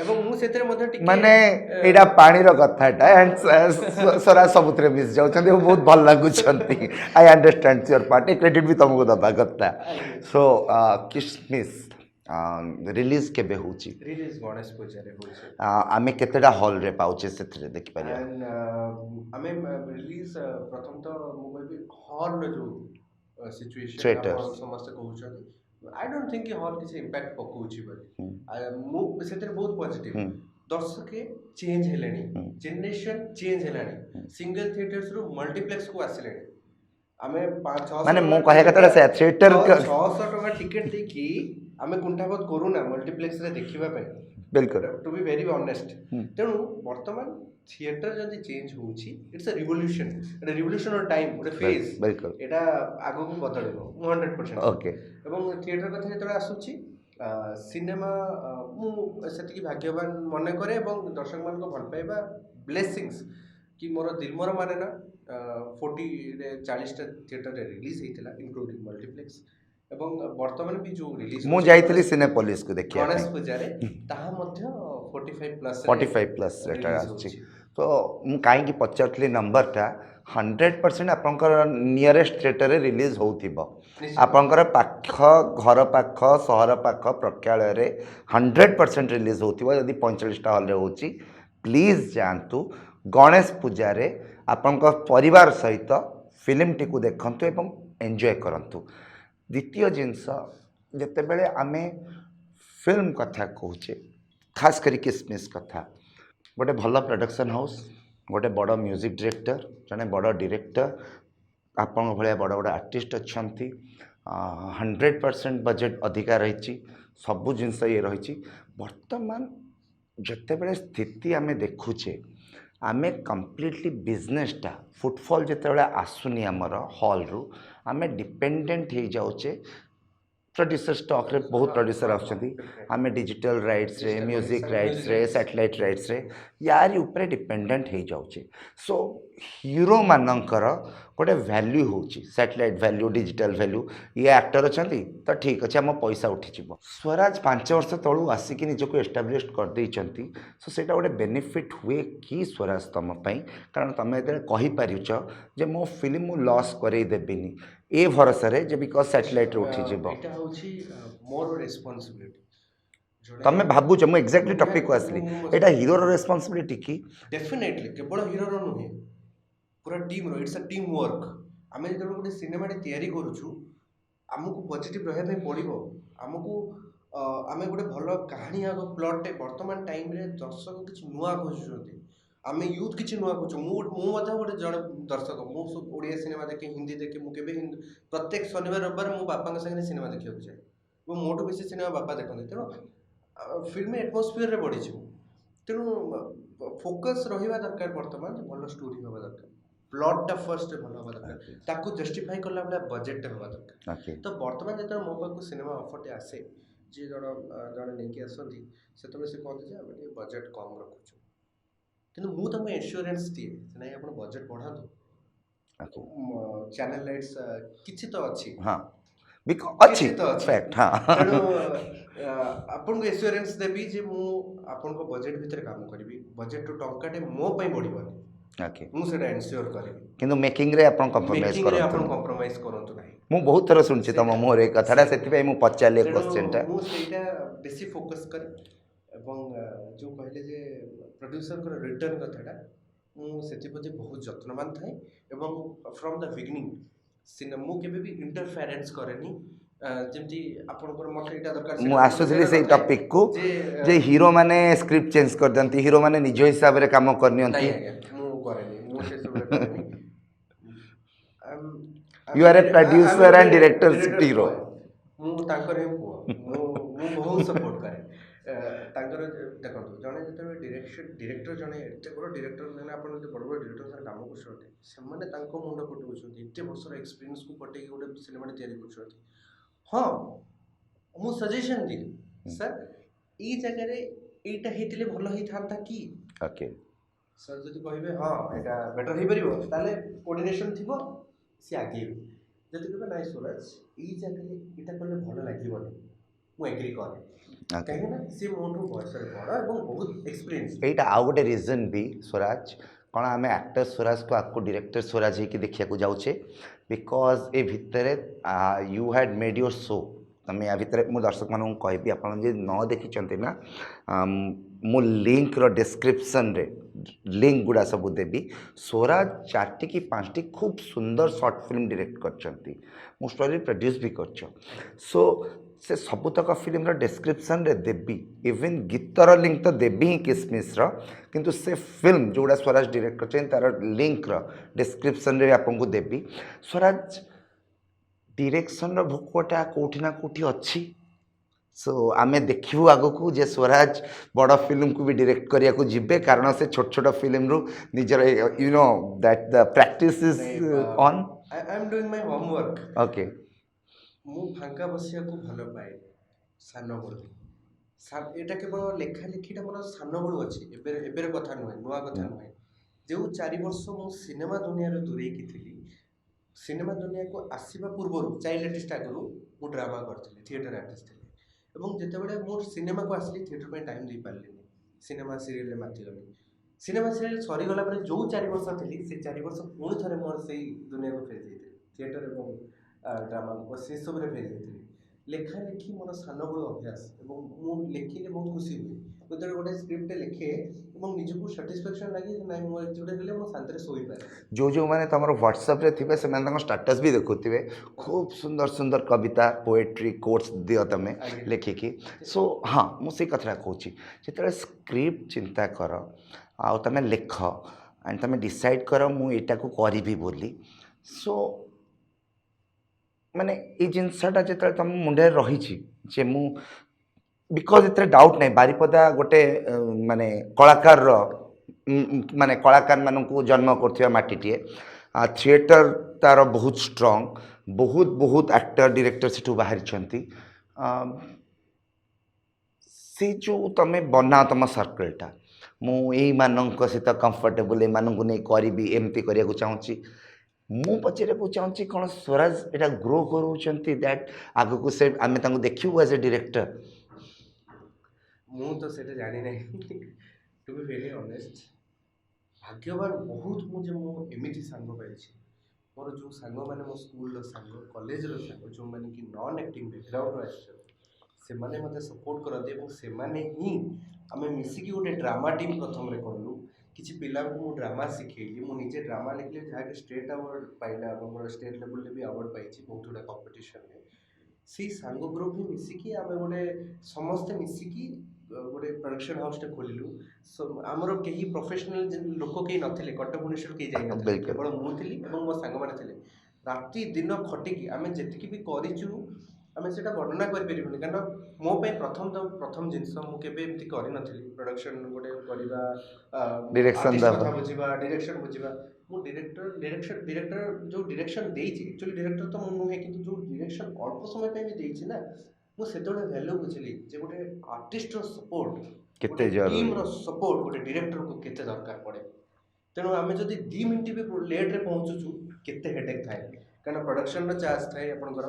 ଏବଂ ମୁଁ ସେଥିରେ ମଧ୍ୟ ଟିକେ ମାନେ ଏଇଟା ପାଣିର କଥାଟା ଏଣ୍ଡ ସ୍ୱରାଜ ସବୁଥିରେ ମିଶି ଯାଉଛନ୍ତି ବହୁତ ଭଲ ଲାଗୁଛନ୍ତି ଆଇ ଅଣ୍ଡରଷ୍ଟାଣ୍ଡ ୟୁର ପାର୍ଟ ଏ କ୍ରେଡିଟ୍ ବି ତୁମକୁ ଦେବା କଥା ସୋ କିସମିସ୍ ରିଲିଜ୍ କେବେ ହେଉଛି ରିଲିଜ୍ ଗଣେଶ ପୂଜାରେ ହେଉଛି ଆମେ କେତେଟା ହଲ୍ରେ ପାଉଛେ ସେଥିରେ ଦେଖିପାରିବା ଆମେ ରିଲିଜ୍ ପ୍ରଥମତଃ ମୁଁ କହିବି ହଲ୍ର ଯେଉଁ ସିଚୁଏସନ୍ Theatres. ଆପଣ ସମସ୍ତେ କହୁଛନ୍ତି ଆଇ ଡୋଣ୍ଟ ଥିଙ୍କ କି ହଲ୍ କିଛି ଇମ୍ପାକ୍ଟ ପକାଉଛି ବୋଲି ମୁଁ ସେଥିରେ ବହୁତ ପଜିଟିଭ୍ ଦର୍ଶକ ଚେଞ୍ଜ ହେଲେଣି ଜେନେରେସନ୍ ଚେଞ୍ଜ ହେଲାଣି ସିଙ୍ଗଲ ଥିଏଟର୍ସରୁ ମଲ୍ଟିପ୍ଲେକ୍ସକୁ ଆସିଲେଣି ଆମେ ମାନେ ମୁଁ କହିବା କଥାଟା ସେଇଆ ଥିଏଟର 600 ଟଙ୍କା ଟିକେଟ୍ ଦେଇକି ଆମେ କୁଣ୍ଠାବୋଧ କରୁନା ମଲ୍ଟିପ୍ଲେକ୍ସରେ ଦେଖିବା ପାଇଁ ବିଲକୁଲ ଟୁ ବି ଭେରି ଅନେଷ୍ଟ ତେଣୁ ବର୍ତ୍ତମାନ ଥିଏଟର ଯଦି ଚେଞ୍ଜ ହେଉଛି ଇଟ୍ସ ଅ ରିଭଲ୍ୟୁସନ୍ ଗୋଟେ ରିଭଲ୍ୟୁସନର ଟାଇମ୍ ଗୋଟେ ଫେଜ୍ ବିଲକୁଲ ଏଇଟା ଆଗକୁ ବଦଳିବ 100% ଓକେ ଏବଂ ଥିଏଟର କଥା ଯେତେବେଳେ ଆସୁଛି ସିନେମା ମୁଁ ସେତିକି ଭାଗ୍ୟବାନ ମନେ କରେ ଏବଂ ଦର୍ଶକମାନଙ୍କ ଭଲ ପାଇବା ବ୍ଲେସିଂସ୍ କି ମୋର ଦିଲ୍ ମୋର ମାନେନା 40ରେ 40ଟା ଥିଏଟରରେ ରିଲିଜ୍ ହେଇଥିଲା ଇନକ୍ଲୁଡ଼ିଂ ମଲ୍ଟିପ୍ଲେକ୍ସ ଏବଂ ବର୍ତ୍ତମାନ ବି ଯେଉଁ ରିଲିଜ୍ ମୁଁ ଯାଇଥିଲି ସିନେପୋଲିସକୁ ଦେଖିବା ଗଣେଶ ପାଇଁ ପୂଜାରେ ତାହା ମଧ୍ୟ 45+ ଏଟା ଆସୁଛି ତ ମୁଁ କାହିଁକି ପଚାରୁଥିଲି ନମ୍ବରଟା 100% ଆପଣଙ୍କର ନିୟରେଷ୍ଟ ଥିଏଟରରେ ରିଲିଜ୍ ହେଉଥିବ ଆପଣଙ୍କର ପାଖ ଘର ପାଖ ସହର ପାଖ ପ୍ରକ୍ଷାଳୟରେ 100% ରିଲିଜ୍ ହେଉଥିବ ଯଦି 45ଟା ହଲ୍ରେ ହେଉଛି ପ୍ଲିଜ୍ ଯାଆନ୍ତୁ ଗଣେଶ ପୂଜାରେ ଆପଣଙ୍କ ପରିବାର ସହିତ ଫିଲ୍ମଟିକୁ ଦେଖନ୍ତୁ ଏବଂ ଏନ୍ଜୟ କରନ୍ତୁ ଦ୍ୱିତୀୟ ଜିନିଷ ଯେତେବେଳେ ଆମେ ଫିଲ୍ମ କଥା କହୁଛେ ଖାସ୍ କରି କିସମିସ୍ କଥା ଗୋଟେ ଭଲ ପ୍ରଡକ୍ସନ୍ ହାଉସ୍ ଗୋଟେ ବଡ଼ ମ୍ୟୁଜିକ୍ ଡିରେକ୍ଟର ଜଣେ ବଡ଼ ଡିରେକ୍ଟର ଆପଣଙ୍କ ଭଳିଆ ବଡ଼ ବଡ଼ ଆର୍ଟିଷ୍ଟ ଅଛନ୍ତି 100% ବଜେଟ୍ ଅଧିକା ରହିଛି ସବୁ ଜିନିଷ ଇଏ ରହିଛି ବର୍ତ୍ତମାନ ଯେତେବେଳେ ସ୍ଥିତି ଆମେ ଦେଖୁଛେ ଆମେ କମ୍ପ୍ଲିଟଲି ବିଜନେସଟା ଫୁଟଫଲ୍ ଯେତେବେଳେ ଆସୁନି ଆମର ହଲ୍ରୁ ଆମେ ଡିପେଣ୍ଡେଣ୍ଟ ହେଇଯାଉଛେ ପ୍ରଡ୍ୟୁସର ଷ୍ଟକ୍ରେ ବହୁତ ପ୍ରଡ୍ୟୁସର ଆସୁଛନ୍ତି ଆମେ ଡିଜିଟାଲ ରାଇଟ୍ସରେ ମ୍ୟୁଜିକ୍ ରାଇଟ୍ସରେ ସାଟେଲାଇଟ୍ ରାଇଟ୍ସରେ ୟାରି ଉପରେ ଡିପେଣ୍ଡେଣ୍ଟ ହେଇଯାଉଛେ ସୋ ହିରୋମାନଙ୍କର ଗୋଟେ ଭ୍ୟାଲ୍ୟୁ ହେଉଛି ସାଟେଲାଇଟ୍ ଭ୍ୟାଲ୍ୟୁ ଡିଜିଟାଲ ଭ୍ୟାଲ୍ୟୁ ଇଏ ଆକ୍ଟର ଅଛନ୍ତି ତ ଠିକ୍ ଅଛି ଆମ ପଇସା ଉଠିଯିବ ସ୍ୱରାଜ 5 ବର୍ଷ ତଳୁ ଆସିକି ନିଜକୁ ଏଷ୍ଟାବ୍ଲିଶ କରିଦେଇଛନ୍ତି ସୋ ସେଇଟା ଗୋଟେ ବେନିଫିଟ୍ ହୁଏ କି ସ୍ୱରାଜ ତୁମ ପାଇଁ କାରଣ ତୁମେ ଯେତେବେଳେ କହିପାରୁଛ ଯେ ମୋ ଫିଲ୍ମ ମୁଁ ଲସ୍ କରେଇ ଦେବିନି ଏ ଭରସାରେ ଯେ ବିକଜ ସାଟେଲାଇଟ୍ରେ ଉଠିଯିବ ଏଇଟା ହେଉଛି ମୋର ରେସ୍ପନ୍ସିବିଲିଟି ତମେ ଭାବୁଛ ମୁଁ ଏକ୍ଜାକ୍ଟଲି ଟପିକକୁ ଆସିଲି ଏଇଟା ହିରୋର ରେସ୍ପନ୍ସିବିଲିଟି କି ଡେଫିନେଟଲି କେବଳ ହିରୋର ନୁହେଁ ପୁରା ଟିମ୍ର ଇଟ୍ସ ଅ ଟିମ୍ ୱାର୍କ ଆମେ ଯେତେବେଳେ ଗୋଟେ ସିନେମାଟେ ତିଆରି କରୁଛୁ ଆମକୁ ପଜିଟିଭ୍ ରହିବା ପାଇଁ ପଡ଼ିବ ଆମକୁ ଆମେ ଗୋଟେ ଭଲ କାହାଣୀ ଆଗ ପ୍ଲଟ୍ଟେ ବର୍ତ୍ତମାନ ଟାଇମ୍ରେ ଦର୍ଶକ କିଛି ନୂଆ ଖୋଜୁଛନ୍ତି आमे यूथ किछि नुआ कुछ मु मध्य गोटे जन दर्शक मु ओडिया सिनेमा देखे हिंदी देखे मु केबे प्रत्येक शनिवार रविवार मो बापा संगे सिनेमा देखियो जाए वो मोटो बेसी सिनेमा बापा देखते तेणु फिल्म एटमोस्फियर रे बढ़ी तेणु फोकस रहिबा दरकार वर्तमान जे भल स्टोरी होबा दरकार प्लॉट टा फर्स्ट भल होबा दरकार ताकू जस्टिफाई करला बेला बजेट टा होबा दरकार ओके तो वर्तमान जेते मो पाखु सिनेमा ऑफर टे आसे जे जण नेकी आसंती सेतबे से कहते जे हम बजेट कम रखुछु କିନ୍ତୁ ମୁଁ ତାଙ୍କୁ ଏନ୍ସ୍ୟୁରାନ୍ସ ଦିଏ ଯେ ନାଇଁ ଆପଣ ବଜେଟ୍ ବଢ଼ାନ୍ତୁ ओके ଚ୍ୟାନେଲ୍ ଲାଇଟ୍ସ କିଛି ତ ଅଛି हाँ अच्छी କିଛି ତ ଅଛି फैक्ट हाँ ତେଣୁ ଆପଣଙ୍କୁ ଏନ୍ସ୍ୟୁରାନ୍ସ ଦେବି ଯେ ମୁଁ ଆପଣଙ୍କ ବଜେଟ୍ ଭିତରେ କାମ କରିବି ବଜେଟ୍ରୁ ଟଙ୍କାଟେ ମୋ ପାଇଁ ବଢ଼ିବନି ओके ମୁଁ ସେଇଟା ଏନ୍ସ୍ୟୁର କରିବି କିନ୍ତୁ ମେକିଂରେ ଆପଣ କମ୍ପ୍ରମାଇଜ୍ ମେକିଂରେ ଆପଣ କରନ୍ତୁ କମ୍ପ୍ରମାଇଜ୍ କରନ୍ତୁ ନାହିଁ ମୁଁ ବହୁତ ଥର ଶୁଣିଛି ତମ ସେଇଟା- ମୁହଁରେ ଏ କଥାଟା ସେଇଟା- ସେଥିପାଇଁ ମୁଁ ପଚାରିଲି ଏ ତେଣୁ କ୍ୱେଶ୍ଚନଟା ମୁଁ ସେଇଟା ବେଶୀ ଫୋକସ୍ କରେ ଏବଂ ଯେଉଁ କହିଲେ ଯେ ପ୍ରଡ୍ୟୁସରଙ୍କର ରିଟର୍ନ କଥାଟା ମୁଁ ସେଥିପ୍ରତି ବହୁତ ଯତ୍ନବାନ ଥାଏ ଏବଂ ଫ୍ରମ୍ ଦ ବିଗିନିଂ ମୁଁ କେବେ ବି ଇଣ୍ଟରଫେରେନ୍ସ କରେନି ଯେମିତି ଆପଣଙ୍କର ମୋତେ ଏଇଟା ଦରକାର ମୁଁ ସେଇଟା ଆସୁଥିଲି ଦରକାର, ସେଇ ସେଇଟା ଟପିକକୁ ନଥାଏ ଯେ ହିରୋ ମାନେ ସ୍କ୍ରିପ୍ଟ ଚେଞ୍ଜ କରିଦିଅନ୍ତି ହିରୋ ମାନେ ନିଜ ହିସାବରେ କାମ କରିନିଅନ୍ତି ନାଇଁ ଆଜ୍ଞା ମୁଁ କରେନି ମୁଁ ସେସବୁରେ କରେନି You are a producer and director's hero. ମୁଁ ତାଙ୍କର ହିଁ ପୁଅ ମୁଁ ବହୁତ ସପୋର୍ଟ କରେ ତାଙ୍କର ଦେଖନ୍ତୁ ଜଣେ ଯେତେବେଳେ ଡିରେକ୍ଟର ଜଣେ ଏତେ ବଡ଼ ଡିରେକ୍ଟର ମାନେ ଆପଣ ଯଦି ବଡ଼ ବଡ଼ ଡିରେକ୍ଟର ସାଙ୍ଗରେ କାମ କରୁଛନ୍ତି ସେମାନେ ତାଙ୍କ ମୁଣ୍ଡ ପଟଉଛନ୍ତି ଏତେ ବର୍ଷର ଏକ୍ସପିରିଏନ୍ସକୁ ପଟେଇକି ଗୋଟେ ସିନେମାଟେ ତିଆରି କରୁଛନ୍ତି ହଁ ମୁଁ ସଜେସନ୍ ଦିଏ ସାର୍ ଏଇ ଜାଗାରେ ଏଇଟା ହେଇଥିଲେ ଭଲ ହେଇଥାନ୍ତା କି ଓକେ ସାର୍ ଯଦି କହିବେ ହଁ ଏଇଟା ବେଟର୍ ହେଇପାରିବ ତାହେଲେ କୋର୍ଡିନେସନ୍ ଥିବ ସିଏ ଆଗେଇବେ ଯଦି କହିବେ ନାଇଁ ସ୍ୱରାଜ ଏଇ ଜାଗାରେ ଏଇଟା କଲେ ଭଲ ଲାଗିବନି ମୁଁ ଏଗ୍ରି କରେ ଓକେ କାହିଁକିନା ସିଏ ମୋଠୁ ବୟସରେ ବଡ଼ ଏବଂ ବହୁତ ଏକ୍ସପିରିଏନ୍ସ ଏଇଟା ଆଉ ଗୋଟେ ରିଜନ୍ ବି ସ୍ୱରାଜ କ'ଣ ଆମେ ଆକ୍ଟର ସ୍ୱରାଜକୁ ଆକୁ ଡିରେକ୍ଟର ସ୍ୱରାଜ ହେଇକି ଦେଖିବାକୁ ଯାଉଛେ ବିକଜ୍ ଏ ଭିତରେ you had made your show ତମେ ୟା ଭିତରେ ମୁଁ ଦର୍ଶକମାନଙ୍କୁ କହିବି ଆପଣ ଯଦି ନ ଦେଖିଛନ୍ତି ନା ମୁଁ ଲିଙ୍କର ଡେସ୍କ୍ରିପସନ୍ରେ ଲିଙ୍କ ଗୁଡ଼ା ସବୁ ଦେବି ସ୍ୱରାଜ 4ଟି କି 5ଟି ଖୁବ୍ ସୁନ୍ଦର ସର୍ଟ ଫିଲ୍ମ ଡିରେକ୍ଟ କରିଛନ୍ତି ମୁଁ ଷ୍ଟୋରି ପ୍ରଡ୍ୟୁସ୍ ବି କରିଛ ସୋ ସେ ସବୁତକ ଫିଲ୍ମର ଡେସ୍କ୍ରିପସନ୍ରେ ଦେବି ଇଭିନ୍ ଗୀତର ଲିଙ୍କ ତ ଦେବି ହିଁ କିସମିସ୍ର କିନ୍ତୁ ସେ ଫିଲ୍ମ ଯେଉଁଗୁଡ଼ା ସ୍ୱରାଜ ଡିରେକ୍ଟ କରିଛନ୍ତି ତା'ର ଲିଙ୍କର ଡେସ୍କ୍ରିପସନ୍ରେ ବି ଆପଣଙ୍କୁ ଦେବି ସ୍ୱରାଜ ଡିରେକ୍ସନ୍ର ଭୋକଟା କେଉଁଠି ନା କେଉଁଠି ଅଛି ସୋ ଆମେ ଦେଖିବୁ ଆଗକୁ ଯେ ସ୍ୱରାଜ ବଡ଼ ଫିଲ୍ମକୁ ବି ଡିରେକ୍ଟ କରିବାକୁ ଯିବେ କାରଣ ସେ ଛୋଟ ଛୋଟ ଫିଲ୍ମରୁ ନିଜର you know that the practice is on I am doing my homework okay ମୁଁ ଫାଙ୍କା ବସିବାକୁ ଭଲ ପାଏ ସାନ ବେଳୁ ଏଇଟା କେବଳ ଲେଖା ଲେଖିଟା ମୋର ସାନ ବେଳୁ ଅଛି ଏବେର କଥା ନୁହେଁ ନୂଆ କଥା ନୁହେଁ ଯେଉଁ 4 ବର୍ଷ ମୁଁ ସିନେମା ଦୁନିଆରୁ ଦୂରେଇକି ଥିଲି ସିନେମା ଦୁନିଆକୁ ଆସିବା ପୂର୍ବରୁ ଚାଇଲ୍ଡ ଆର୍ଟିଷ୍ଟ ଆଗରୁ ମୁଁ ଡ୍ରାମା କରିଥିଲି ଥିଏଟର ଆର୍ଟିଷ୍ଟ ଥିଲି ଏବଂ ଯେତେବେଳେ ମୁଁ ସିନେମାକୁ ଆସିଲି ଥିଏଟର ପାଇଁ ଟାଇମ୍ ଦେଇପାରିଲିନି ସିନେମା ସିରିଏଲରେ ମାତିଗଲି ସିନେମା ସିରିଏଲ ସରିଗଲା ପରେ ଯେଉଁ 4 ବର୍ଷ ଥିଲି ସେ 4 ବର୍ଷ ପୁଣି ଥରେ ମୋର ସେଇ ଦୁନିଆକୁ ଫେରି ଯାଇଥିଲି ଥିଏଟର ଏବଂ ଡ୍ରାମା ସେସବୁରେ ଫେରି ଯାଇଥିଲି ଲେଖା ଲେଖି ମୋର ସାନ ବେଳୁ ଅଭ୍ୟାସ ଏବଂ ମୁଁ ଲେଖିଲେ ବହୁତ ଖୁସି ହୁଏ ଯେତେବେଳେ ଗୋଟେ ସ୍କ୍ରିପ୍ଟ ଲେଖେ ଏବଂ ନିଜକୁ ସାଟିସ୍ଫାକ୍ସନ୍ ଲାଗେ ଯେ ନାଇଁ ମୁଁ ଏକ୍ଜିକ୍ୟୁଟ୍ ହେଲେ ମୁଁ ଶାନ୍ତିରେ ଶୋଇପାରେ ଯେଉଁମାନେ ତୁମର ହ୍ୱାଟ୍ସଆପ୍ରେ ଥିବେ ସେମାନେ ତାଙ୍କ ଷ୍ଟାଟସ୍ ବି ଦେଖୁଥିବେ ଖୁବ୍ ସୁନ୍ଦର ସୁନ୍ଦର କବିତା ପୋଏଟ୍ରି କୋଟ୍ସ ଦିଅ ତମେ ଆଜ୍ଞା। ଲେଖିକି ସୋ ହଁ ମୁଁ ସେଇ କଥାଟା କହୁଛି ଯେତେବେଳେ ସ୍କ୍ରିପ୍ଟ ଚିନ୍ତା କର ଆଉ ତମେ ଲେଖ ଆଣ୍ଡ ତମେ ଡିସାଇଡ଼୍ କର ମୁଁ ଏଇଟାକୁ କରିବି ବୋଲି ସୋ ମାନେ ଏଇ ଜିନିଷଟା ଯେତେବେଳେ ତମ ମୁଣ୍ଡରେ ରହିଛି ଯେ ମୁଁ ବିକଜ୍ ଏଥିରେ ଡାଉଟ୍ ନାହିଁ ବାରିପଦା ଗୋଟେ ମାନେ କଳାକାରର ମାନେ କଳାକାରମାନଙ୍କୁ ଜନ୍ମ କରୁଥିବା ମାଟିଟିଏ ଥିଏଟର ତା'ର ବହୁତ ଷ୍ଟ୍ରଙ୍ଗ ବହୁତ ଆକ୍ଟର ଡିରେକ୍ଟର ସେଠୁ ବାହାରିଛନ୍ତି ସେ ଯେଉଁ ତମେ ବନାଅ ତମ ସର୍କଲ୍ଟା ମୁଁ ଏଇମାନଙ୍କ ସହିତ କମ୍ଫର୍ଟେବୁଲ୍ ଏମାନଙ୍କୁ ନେଇ କରିବି ଏମିତି କରିବାକୁ ଚାହୁଁଛି ମୁଁ ପଚାରିବାକୁ ଚାହୁଁଛି କ'ଣ ସ୍ୱରାଜ ଏଇଟା ଗ୍ରୋ କରୁଛନ୍ତି ଦ୍ୟାଟ୍ ଆଗକୁ ସେ ଆମେ ତାଙ୍କୁ ଦେଖିବୁ ଆଜ୍ ଏ ଡିରେକ୍ଟର ମୁଁ ତ ସେଇଟା ଜାଣିନାହିଁ ଟୁ ବି ଭେରି ଅନେଷ୍ଟ ଭାଗ୍ୟବାନ ବହୁତ ମୁଁ ଏମିତି ସାଙ୍ଗ ପାଇଛି ମୋର ଯେଉଁ ସାଙ୍ଗମାନେ ମୋ ସ୍କୁଲର ସାଙ୍ଗ କଲେଜର ସାଙ୍ଗ ଯେଉଁମାନେ କି ନନ୍ ଆକ୍ଟିଂ ବ୍ୟାକ୍ଗ୍ରାଉଣ୍ଡରୁ ଆସିଛନ୍ତି ସେମାନେ ମୋତେ ସପୋର୍ଟ କରନ୍ତି ଏବଂ ସେମାନେ ହିଁ ଆମେ ମିଶିକି ଗୋଟେ ଡ୍ରାମା ଟିମ୍ ପ୍ରଥମରେ କଲୁ କିଛି ପିଲାଙ୍କୁ ମୁଁ ଡ୍ରାମା ଶିଖେଇଲି ମୁଁ ନିଜେ ଡ୍ରାମା ଲେଖିଲି ଯାହାକି ଷ୍ଟେଟ୍ ଆୱାର୍ଡ଼ ପାଇଲା ଆପଣଙ୍କର ଷ୍ଟେଟ୍ ଲେବୁଲରେ ବି ଆୱାର୍ଡ଼ ପାଇଛି ବହୁତ ଗୁଡ଼ା କମ୍ପିଟିସନରେ ସେଇ ସାଙ୍ଗ ଗ୍ରୁପ୍ ହିଁ ମିଶିକି ଆମେ ଗୋଟେ ସମସ୍ତେ ମିଶିକି गोटे प्रोडक्शन हाउस टे खोलिलु आमर कहीं प्रोफेशनल लोक कहीं नथिले कटक भुवनेश्वर कहीं जाई नथिले बिल्कुल केवल मु थिली एवं मो सांग माने थिले राति दिन खटिकी आमे जेतिकी भी करिचु आमे सेटा वर्णना करि परिबुनी कारण मो पे प्रथम जिंस मु केबे एमती करि नथिली प्रोडक्शन गोटे करिबा डिरेक्शन आर्टिस्ट दब कथा बुझिबा डायरेक्शन बुझिबा मु डायरेक्टर जो डायरेक्शन देइछि एक्चुअली डायरेक्टर तो मु नुहे किंतु जो डायरेक्शन अल्प समय पे भी देइछि ना मु सेतोडे वैल्यू बुझिली जे गोटे आर्टिस्ट रो सपोर्ट केते गोटे टीम जरूरी रो सपोर्ट गोटे डायरेक्टर को केते दरकार पड़े तेणु आमे जदि 2 मिनिट भी लेट रे पहुंचुछु केते हेडेक थाए कारण प्रोडक्शन रो चार्ज थाए आपनकर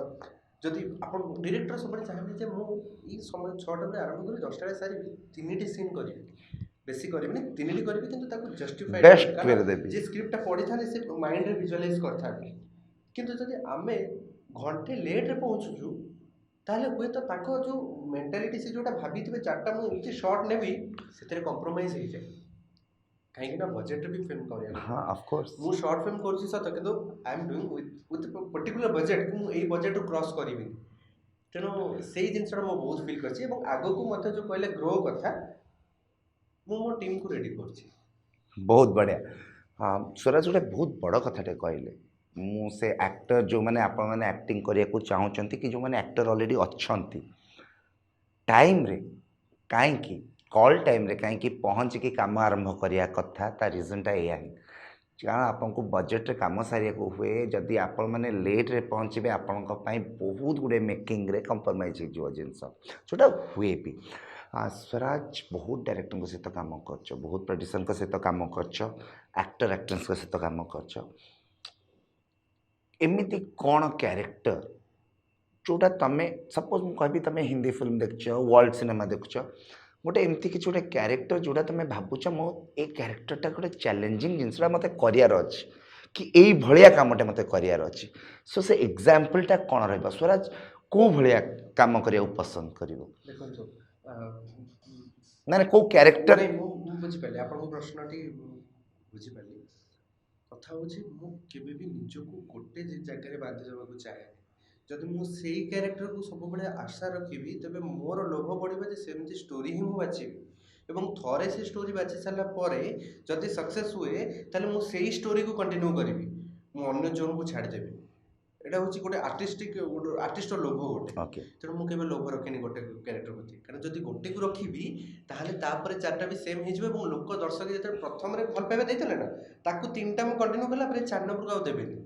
जदि आपन डायरेक्टर सबले चाहबे जे मु ई समय 6 टा रे आरंभ करी 10 टा रे सारी 3टी सीन करिवि बेसी करिविनी 3टी करिवि किंतु ताको जस्टिफाइड बेस्ट कारण कर देबी जे स्क्रिप्ट टा पढी थाले से माइंड रे विजुअलाइज करथाबे किंतु जदि आमे घंटे लेट रे पहुंचुछु ताहले हुए तो ताको जो मेंटालिटी से जोटा भाबिथिबे चारटा मु एमती शॉट नेबी सेतरे कॉम्प्रोमाइज हे जाय कहीं ना बजेट भी फिल्म करिया हाँ ऑफ कोर्स मु शॉर्ट फिल्म करूची सत किंतु I am doing with particular budget मु एई बजेट क्रॉस करिवि तेणु सेई जिनसटा मु बहुत फील करछि एवं आगो को मते जो कहले ग्रो कथा मु मो टीम को रेडी करछि बहुत बढ़िया हाँ स्वराज गोटे बहुत बड़ कथाटे कहले मु से एक्टर जो मैंने आपण मैंने एक्टिंग करिया को चाहूचंती कि जो मैंने एक्टर ऑलरेडी अच्छंती टाइम रे काईकी कॉल टाइम रे काईकी पहुँच के काम आरंभ करिया कथा ता रीजन टा एया ही कारण आपको बजेट रे काम सारिया को हुए जदि आपण मैंने लेट रे पहुँचे आपण बहुत गुड़े मेकिंग रे कंप्रोमाइज हो जिनस जोटा हुए भी स्वराज बहुत डायरेक्टर सहित काम कर बहुत प्रोड्यूसर सहित काम कर एक्टर एक्ट्रेस सहित काम कर एमती कौन कैरेक्टर जोटा तुम सपोज मुझे कहबी तुम हिंदी फिल्म देखछ वर्ल्ड सिनेमा देखछ गोटे एमती कि गोटे कैरेक्टर जोटा तुम भावुच मो ए कैरेक्टरटा गोटे चैलेंजिंग जिनसा मत करार अच्छी कि यही भाया कमटे मत करार अच्छी सो से एग्जाम्पलटा कौन रहा स्वराज कौ भाया कम करने पसंद कर देखो ना कौ कैरेक्टर बुझिपारे आपन प्रश्नटी बुझिपारे कथा हूँ मुझे भी निजक गोटे जगह बांधि देवाक चाहे जदि मुझे क्यारेक्टर को सब आशा रखी तेज मोर लोभ बढ़ा सेमती स्टोरी ही मुझे बाछी और थरे से स्टोरी बाछी सारापर जदि सक्सेस हुए ताले मुझे स्टोरी को कंटिन्यू करी मुझे जोन को छाड़देवी एटा हूँ गोटे आर्टिस्ट लोभ गोटे तेणु मुझे लोभ रखेनि गोटे क्यारेक्टर प्रति कारण जदि गोटे को रखी तापर चार्टा भी सेम हो लोक दर्शक जो प्रथम भल पाइबा देते ना ताकू 3टा मुझे कंटिन्यू कला 4 नंबर को देवेनि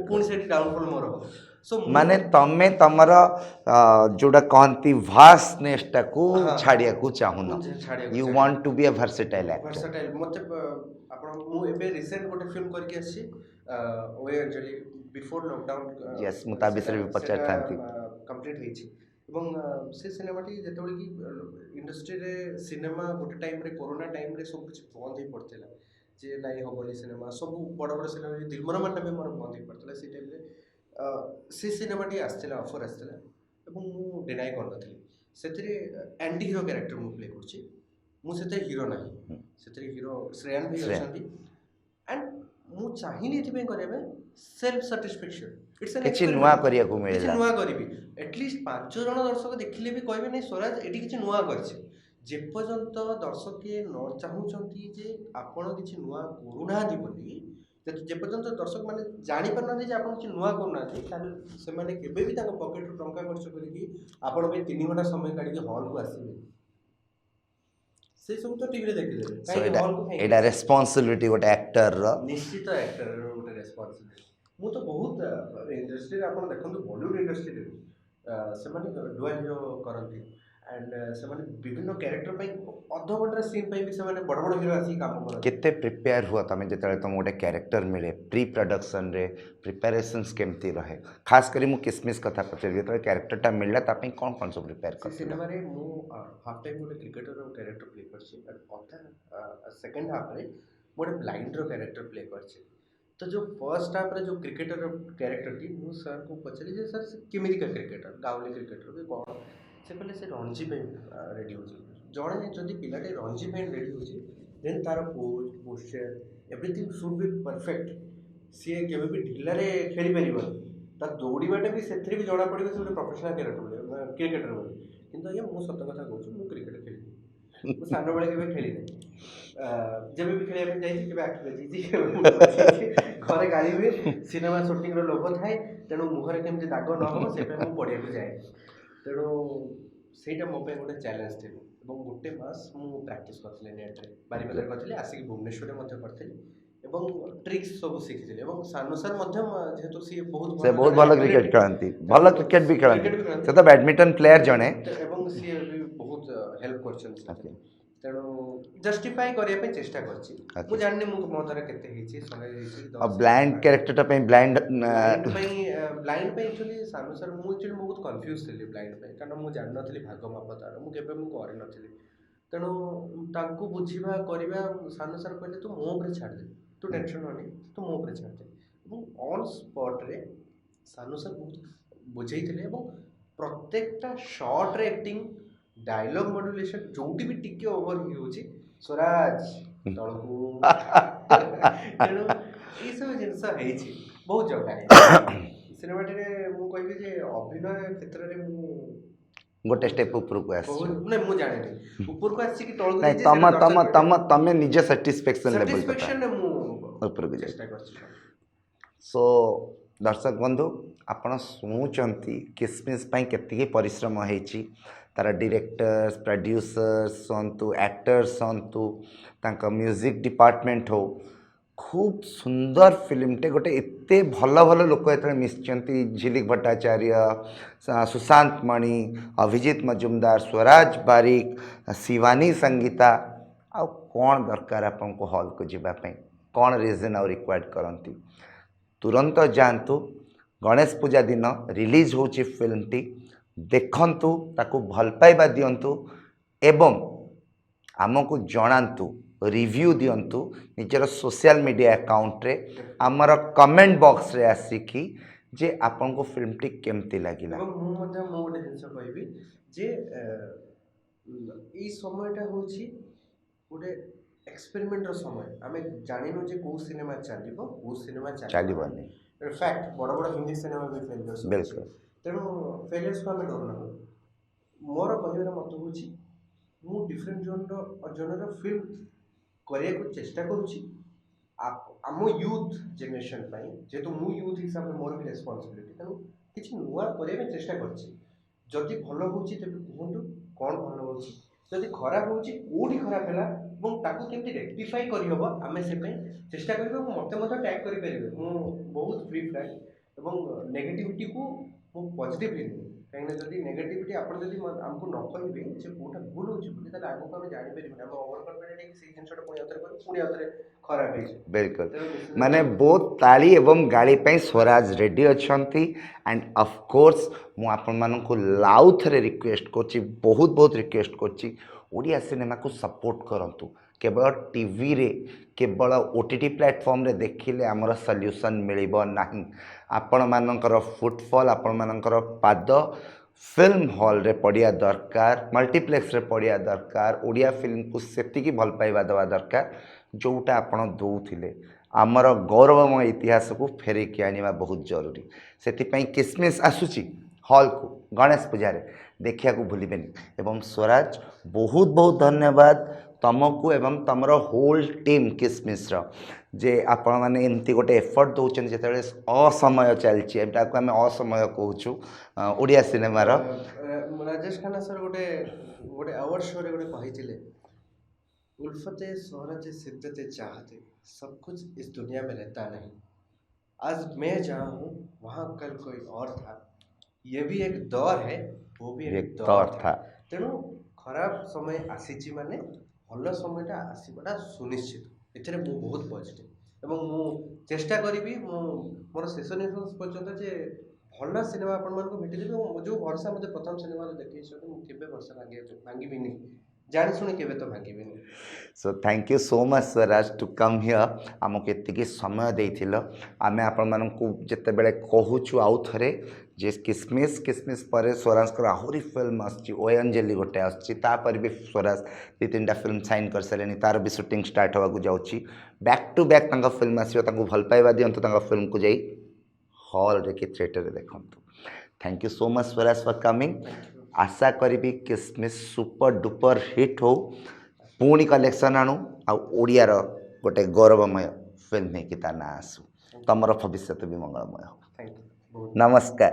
पुणी से डाउनफॉल मोर हम सो माने तमे तमर जोड़ा कहती वास्टनेसटा को छाड़िया को चाहुन you want to be a versatile actor versatile मते आपण मु एबे रिसेंट गोटे फिल्म करके आसी ओए अंजलि बिफोर लॉकडाउन यस मुता विषय भी पचार थांती कंप्लीट हेछि एवं से सिनेमाटी जेतबेले कि इंडस्ट्री रे सिनेमा गोटे टाइम रे कोरोना टाइम रे सब कुछ बंद ही पड़तेला जे नाही होबनी सिनेमा सब बड़ बड़ सिनेमा दिलमर मानटा भी मोर बंद ही पड़तेला से टाइम रे से सिनेमाटी आसथिला ऑफर आसथिला एवं मु डिनाई कर नथिली सेथिरे एंटी हीरो कैरेक्टर मु प्ले करछि मु सेते हीरो नाही सेथिरे हीरो श्रेयन भी अछंती एंड मु चाहिनी एथि पे करबे सेल्फ सैटिस्फैक्शन इट्स एन किछि नुवा करिया को मिलला किछि नुवा करबी एटलीस्ट 5 जण दर्शक देखिले भी कहबे नै स्वराज एटी किछि नुवा करछि जे पर्यंत दर्शक के न चाहूचंती जे आपण किछि नुवा करूनाथि बोली जे पर्यंत दर्शक माने जानि परना जे आपण किछि नुवा करूनाथि ताले से माने केबे भी ताको पॉकेट रो टंका खर्च करिकि आपण पे 3 घंटा समय काढी के हॉल को आसीबे से सब तो टीवी रे देखिले काई हॉल को एटा रिस्पांसिबिलिटी गोटे एक्टर रो निश्चित एक्टर रो गोटे रिस्पांसिबिलिटी मु तो बहुत इंडस्ट्री रे आपण देखंतु बॉलीवुड इंडस्ट्री रे से माने डुअल हीरो करंती एंड से माने विभिन्न कैरेक्टर पई अध घंटा सीन पई भी से माने बड़ बड़ हीरो आसी काम करन केते प्रिपेयर हुआ तमे जेतले तुम गोटे कैरेक्टर मिले प्री प्रोडक्शन रे प्रिपरेशंस केमती रहे खास करी मु किसमिस कथा पचर जेतले कैरेक्टरटा मिलला ता पई कोन सब प्रिपेयर कर सिनेमा रे मु हाफ टाइम गोटे क्रिकेटर रो कैरेक्टर प्ले करछि और अधा सेकंड हाफ रे गोटे ब्लाइंड रो कैरेक्टर प्ले करछि तो जो फर्स्ट हाफ रे जो क्रिकेटर कैरेक्टर थी मु सर को पचली जे सर केमिति का क्रिकेटर गावली क्रिकेटर भी कोन से पहले से रणजी पे रेडी हो जड़े जदि पिलाटे रणजी पे रेडी हो देन तार pose posture everything should be perfect सी केबे भी ढिलारे खेली परिबन ता दौड़ीबाटे भी सेथरे भी जणा पड़िबे से प्रोफेशनल क्रिकेटर बोले किंतु ये मु सत कथा कहूँ मु क्रिकेट खेली ମୁଁ ସାନବେଳେ କେବେ ଖେଳିନି। ଯେବେ ବି ଖେଳିବା ପାଇଁ ଯାଇଛି କେବେ ଆଖି ବାଜିଛି, କେବେ ମୁଣ୍ଡ ବାଜିଛି, ଘରେ ଗାଳି ହୁଏ। ସିନେମା ସୁଟିଂର ଲୋଭ ଥାଏ, ତେଣୁ ମୁହଁରେ କେମିତି ଦାଗ ନ ହେବ ସେପାଇଁ ମୁଁ ପଡ଼ିଆକୁ ଯାଏ। ତେଣୁ ସେଇଟା ମୋ ପାଇଁ ଗୋଟେ ଚ୍ୟାଲେଞ୍ଜ ଥିଲା ଏବଂ ଗୋଟେ ମାସ ମୁଁ ପ୍ରାକ୍ଟିସ୍ କରିଥିଲି ନେଟ୍ରେ, ବାରିପଦାରେ କରିଥିଲି, ଆସିକି ଭୁବନେଶ୍ୱରରେ ମଧ୍ୟ କରିଥିଲି ଏବଂ ଟ୍ରିକ୍ସ ସବୁ ଶିଖିଥିଲି। ଏବଂ ସାନୁ ସାର୍ ମଧ୍ୟ ଯେହେତୁ ସିଏ ସେ ବହୁତ ଜଣେ ଭଲ athlete, କ୍ରିକେଟ ଖେଳନ୍ତି, ଭଲ ତେଣୁ କ୍ରିକେଟ ବି ଖେଳନ୍ତି। କ୍ରିକେଟ ବି ଖେଳନ୍ତି, ସେ ତ ବ୍ୟାଡମିଣ୍ଟନ ପ୍ଲେୟାର ଜଣେ। ଏବଂ ସିଏ ବି ବହୁତ ହେଲ୍ପ କରିଛନ୍ତି ସେଥିରେ। Okay. ତେଣୁ ଜଷ୍ଟିଫାଇ କରିବା ପାଇଁ ଚେଷ୍ଟା କରିଛି। Okay. ମୁଁ ଜାଣିନି ମୁଁ ମୋ ଦ୍ୱାରା କେତେ ହେଇଛି, 100 ହେଇଛି, ଆଉ 10 ବ୍ଲାଇଣ୍ଡ ହେଇଛି, 5 କ୍ୟାରେକ୍ଟରଟା ପାଇଁ ବ୍ଲାଇଣ୍ଡ ବ୍ଲାଇଣ୍ଡ ପାଇଁ ଆକ୍ଚୁଆଲି ସାନୁ ସାର୍, ମୁଁ ଆକ୍ଚୁଆଲି ବହୁତ କନଫ୍ୟୁଜ୍ ଥିଲି ବ୍ଲାଇଣ୍ଡ ପାଇଁ, କାରଣ ମୁଁ ଜାଣିନଥିଲି ଭାଗ ମାପ ତାର, ମୁଁ କେବେ କରିନଥିଲି। ତେଣୁ ତାଙ୍କୁ ବୁଝିବା କରିବା, ସାନୁ ସାର୍ କହିଲେ ତୁ ମୋ ଉପରେ ଛାଡ଼ିଦେ, ତୁ ଟେନସନ୍ ହନି, ତୁ ମୋ ଉପରେ ଛାଡ଼ିଦେ। ଏବଂ ଅନ୍ ସ୍ପଟ୍ରେ ସାନୁ ସାର୍ ବହୁତ ବୁଝେଇଥିଲେ ଏବଂ ପ୍ରତ୍ୟେକଟା ସର୍ଟରେ ଆକ୍ଟିଂ, ଡାଇଲଗ୍ ମଡୁଲେସନ୍ ଯୋଉଠି ବି ଟିକେ ଓଭର ହେଉଛି ସ୍ୱରାଜ ତଳକୁ ତେଣୁ ଏଇସବୁ ଜିନିଷ ହେଇଛି, ବହୁତ ଜଗା ହେଇଛି ସିନେମାଟିରେ। ମୁଁ କହିବି ଯେ ଅଭିନୟ କ୍ଷେତ୍ରରେ ମୁଁ ଗୋଟେ ଷ୍ଟେପ ଉପରକୁ ବହୁତ ଆସିଛ। ମାନେ ମୁଁ ଜାଣିନି ଉପରକୁ ଆସିକି ତଳକୁ ନାଇଁ, ଯାଇଛି, ତମ ସେଇଟା ତମ ଦର୍ଶକ ତମ ତମେ ନିଜ ସାଟିସ୍ଫ୍ୟାକ୍ସନ ଲେଭେଲ କଥା ସାଟିସ୍ଫ୍ୟାକ୍ସନରେ ମୁଁ ଉପରକୁ ଯାଇ। ଚେଷ୍ଟା କରିଛି। ସୋ ଦର୍ଶକ ବନ୍ଧୁ, ଆପଣ ଶୁଣୁଛନ୍ତି କିସମିସ୍ ପାଇଁ କେତିକି ପରିଶ୍ରମ ହେଇଛି। ତାର ଡିରେକ୍ଟର୍ସ, ପ୍ରଡ୍ୟୁସର୍ସ ହୁଅନ୍ତୁ, ଆକ୍ଟର୍ସ ହୁଅନ୍ତୁ, ତାଙ୍କ ମ୍ୟୁଜିକ୍ ଡିପାର୍ଟମେଣ୍ଟ ହଉ, ଖୁବ୍ ସୁନ୍ଦର ଫିଲ୍ମଟେ। ଗୋଟେ ଏତେ ଭଲ ଭଲ ଲୋକ ଯେତେବେଳେ ମିଶିଛନ୍ତି, ଝିଲିକ ଭଟ୍ଟାଚାର୍ଯ୍ୟ, ସୁଶାନ୍ତ ମଣି, ଅଭିଜିତ ମଜୁମଦାର, ସ୍ୱରାଜ ବାରିକ, ଶିବାନୀ ସଙ୍ଗୀତା, ଆଉ କ'ଣ ଦରକାର ଆପଣଙ୍କୁ ହଲ୍କୁ ଯିବା ପାଇଁ? କ'ଣ ରିଜନ୍ ଆଉ ରିକ୍ୱାର୍ଡ଼ କରନ୍ତି? ତୁରନ୍ତ ଯାଆନ୍ତୁ, ଗଣେଶ ପୂଜା ଦିନ ରିଲିଜ୍ ହେଉଛି ଫିଲ୍ମଟି, ଦେଖନ୍ତୁ, ତାକୁ ଭଲ ପାଇବା ଦିଅନ୍ତୁ ଏବଂ ଆମକୁ ଜଣାନ୍ତୁ, ରିଭ୍ୟୁ ଦିଅନ୍ତୁ ନିଜର ସୋସିଆଲ ମିଡ଼ିଆ ଆକାଉଣ୍ଟରେ, ଆମର କମେଣ୍ଟ ବକ୍ସରେ ଆସିକି ଯେ ଆପଣଙ୍କୁ ଫିଲ୍ମଟି କେମିତି ଲାଗିଲା। ଏବଂ ମୁଁ ଗୋଟେ ଜିନିଷ କହିବି ଯେ ଏଇ ସମୟଟା ହେଉଛି ଗୋଟେ ଏକ୍ସପେରିମେଣ୍ଟର ସମୟ। ଆମେ ଜାଣିନୁ ଯେ କେଉଁ ସିନେମା ଚାଲିବ, କେଉଁ ସିନେମା ଚାଲିବନି। ଫ୍ୟାକ୍ଟ, ବଡ଼ ବଡ଼ ହିନ୍ଦୀ ସିନେମା ବି ଫେଲିୟର୍ସ ହେଉଛି। ବିଲକୁଲ। ତେଣୁ ଫେଲିୟର୍ସକୁ ଆମେ ଡରୁନାହୁଁ। ମୋର କହିବାର ମତ ହେଉଛି ମୁଁ ଡିଫରେଣ୍ଟ ଜନର ଫିଲ୍ମ କରିବାକୁ ଚେଷ୍ଟା କରୁଛି ଆମ ୟୁଥ୍ ଜେନେରେସନ୍ ପାଇଁ। ଯେହେତୁ ମୁଁ ୟୁଥ୍ ହିସାବରେ ମୋର ବି ରେସ୍ପନ୍ସିବିଲିଟି, ତେଣୁ କିଛି ନୂଆ କରିବା ପାଇଁ ଚେଷ୍ଟା କରିଛି। ଯଦି ଭଲ ହେଉଛି ତେବେ କୁହନ୍ତୁ କ'ଣ ଭଲ ହେଉଛି, ଯଦି ଖରାପ ହେଉଛି କେଉଁଠି ଖରାପ ହେଲା ଏବଂ ତାକୁ କେମିତି ରେକ୍ଟିଫାଇ କରିହେବ ଆମେ ସେ ପାଇଁ ଚେଷ୍ଟା କରିବା। ଏବଂ ମୋତେ ମଧ୍ୟ ଟ୍ୟାଗ୍ କରିପାରିବେ, ମୁଁ ବହୁତ ଫ୍ରି ଫ୍ରାଙ୍କ ଏବଂ ନେଗେଟିଭିଟିକୁ ମୁଁ ପଜିଟିଭଲି ନିଏ। କାହିଁକିନା ଯଦି ନେଗେଟିଭିଟି ଆପଣ ଯଦି ଆମକୁ ନ କହିବେ ଯେ କେଉଁଟା ଭୁଲ ହେଉଛି ବୋଲି, ତାହେଲେ ଆଗକୁ ଆମେ ଜାଣିପାରିବୁନି। ଆମେ ଓଭର କନଫିଡେଣ୍ଟ ହେଇକି ସେଇ ଜିନିଷଟା ପୁଣି ଆଉଥରେ କରିବୁ, ପୁଣି ଆଉଥରେ ଖରାପ ହେଇଯିବ। ବିଲକୁଲ, ମାନେ ବହୁତ ତାଳି ଏବଂ ଗାଳି ପାଇଁ ସ୍ୱରାଜ ରେଡ଼ି ଅଛନ୍ତି। ଆଣ୍ଡ ଅଫକୋର୍ସ ମୁଁ ଆପଣମାନଙ୍କୁ ଲାଉଥରେ ରିକ୍ୱେଷ୍ଟ କରୁଛି, ବହୁତ ବହୁତ ରିକ୍ୱେଷ୍ଟ କରୁଛି, ଓଡ଼ିଆ ସିନେମାକୁ ସପୋର୍ଟ କରନ୍ତୁ। କେବଳ ଟିଭିରେ, କେବଳ OTT ପ୍ଲାଟଫର୍ମରେ ଦେଖିଲେ ଆମର ସଲ୍ୟୁସନ୍ ମିଳିବ ନାହିଁ। ଆପଣମାନଙ୍କର ଫୁଟଫଲ୍, ଆପଣମାନଙ୍କର ପାଦ ଫିଲ୍ମ ହଲ୍ରେ ପଡ଼ିବା ଦରକାର, ମଲ୍ଟିପ୍ଲେକ୍ସରେ ପଡ଼ିବା ଦରକାର। ଓଡ଼ିଆ ଫିଲ୍ମକୁ ସେତିକି ଭଲ ପାଇବା ଦେବା ଦରକାର ଯେଉଁଟା ଆପଣ ଦେଉଥିଲେ। ଆମର ଗୌରବମୟ ଇତିହାସକୁ ଫେରେଇକି ଆଣିବା ବହୁତ ଜରୁରୀ। ସେଥିପାଇଁ କିସମିସ୍ ଆସୁଛି ହଲ୍କୁ ଗଣେଶ ପୂଜାରେ, ଦେଖିବାକୁ ଭୁଲିବେନି। ଏବଂ ସ୍ୱରାଜ, ବହୁତ ବହୁତ ଧନ୍ୟବାଦ ତମକୁ ଏବଂ ତମର ହୋଲ୍ ଟିମ୍ କିସମିସ୍ର, ଯେ ଆପଣମାନେ ଏମିତି ଗୋଟେ ଏଫର୍ଟ ଦେଉଛନ୍ତି ଯେତେବେଳେ ଅସମୟ ଚାଲିଛି। ଏଟାକୁ ଆମେ ଅସମୟ କହୁଛୁ ଓଡ଼ିଆ ସିନେମାର। ରାଜେଶ ଖାନ୍ନା ସାର୍ ଗୋଟେ ଆୱାର୍ଡ ଶୋରେ ଗୋଟେ କହିଥିଲେ, उल्फते शोहरत शिद्दत चाहते सब कुछ इस दुनिया में रहता नहीं, आज मैं जहाँ हूँ वहाँ कल कोई और था, ये भी एक दौर है, वो भी एक दौर था। तेणु खराब समय आसीची माने भल समयटा आसबाटा सुनिश्चित। एथिरे मु बहुत पॉजिटिव ଏବଂ ମୁଁ ଚେଷ୍ଟା କରିବି ମୋର ଶେଷ ନିଶ୍ୱାସ ପର୍ଯ୍ୟନ୍ତ ଯେ ଭଲ ସିନେମା ଆପଣମାନଙ୍କୁ ଭେଟିଦେବି। ଏବଂ ଯେଉଁ ଭରସା ମୋତେ ପ୍ରଥମ ସିନେମାରେ ଦେଖେଇଛନ୍ତି, ମୁଁ କେବେ ଭରସା ଭାଙ୍ଗିବିନି, ଜାଣିଶୁଣି କେବେ ତ ଭାଙ୍ଗିବିନି। So thank you so much Swaraj to come here. ଆମକୁ ଏତିକି ସମୟ ଦେଇଥିଲ। ଆମେ ଆପଣମାନଙ୍କୁ ଯେତେବେଳେ କହୁଛୁ ଆଉ ଥରେ ଯେ କିସମିସ୍ ପରେ ସ୍ୱରାଜଙ୍କର ଆହୁରି ଫିଲ୍ମ ଆସୁଛି, ଓୟଞ୍ଜଲି ଗୋଟେ ଆସୁଛି, ତାପରେ ବି ସ୍ୱରାଜ 2-3ଟା ଫିଲ୍ମ ସାଇନ୍ କରିସାରିଲେଣି, ତାର ବି ସୁଟିଂ ଷ୍ଟାର୍ଟ ହେବାକୁ ଯାଉଛି। ବ୍ୟାକ୍ ଟୁ ବ୍ୟାକ୍ ତାଙ୍କ ଫିଲ୍ମ ଆସିବ। ତାଙ୍କୁ ଭଲ ପାଇବା ଦିଅନ୍ତୁ, ତାଙ୍କ ଫିଲ୍ମକୁ ଯାଇ ହଲ୍ରେ କି ଥିଏଟରରେ ଦେଖନ୍ତୁ। Thank you so much Swaraj for coming. आशा करी किसमिस सुपर डुपर हिट हो पुणी कलेक्शन आणु आड़ियार गोटे गौरवमय फिल्म की ता ना आसू तुमर भविष्य भी मंगलमय हो। थैंक यू बहुत नमस्कार।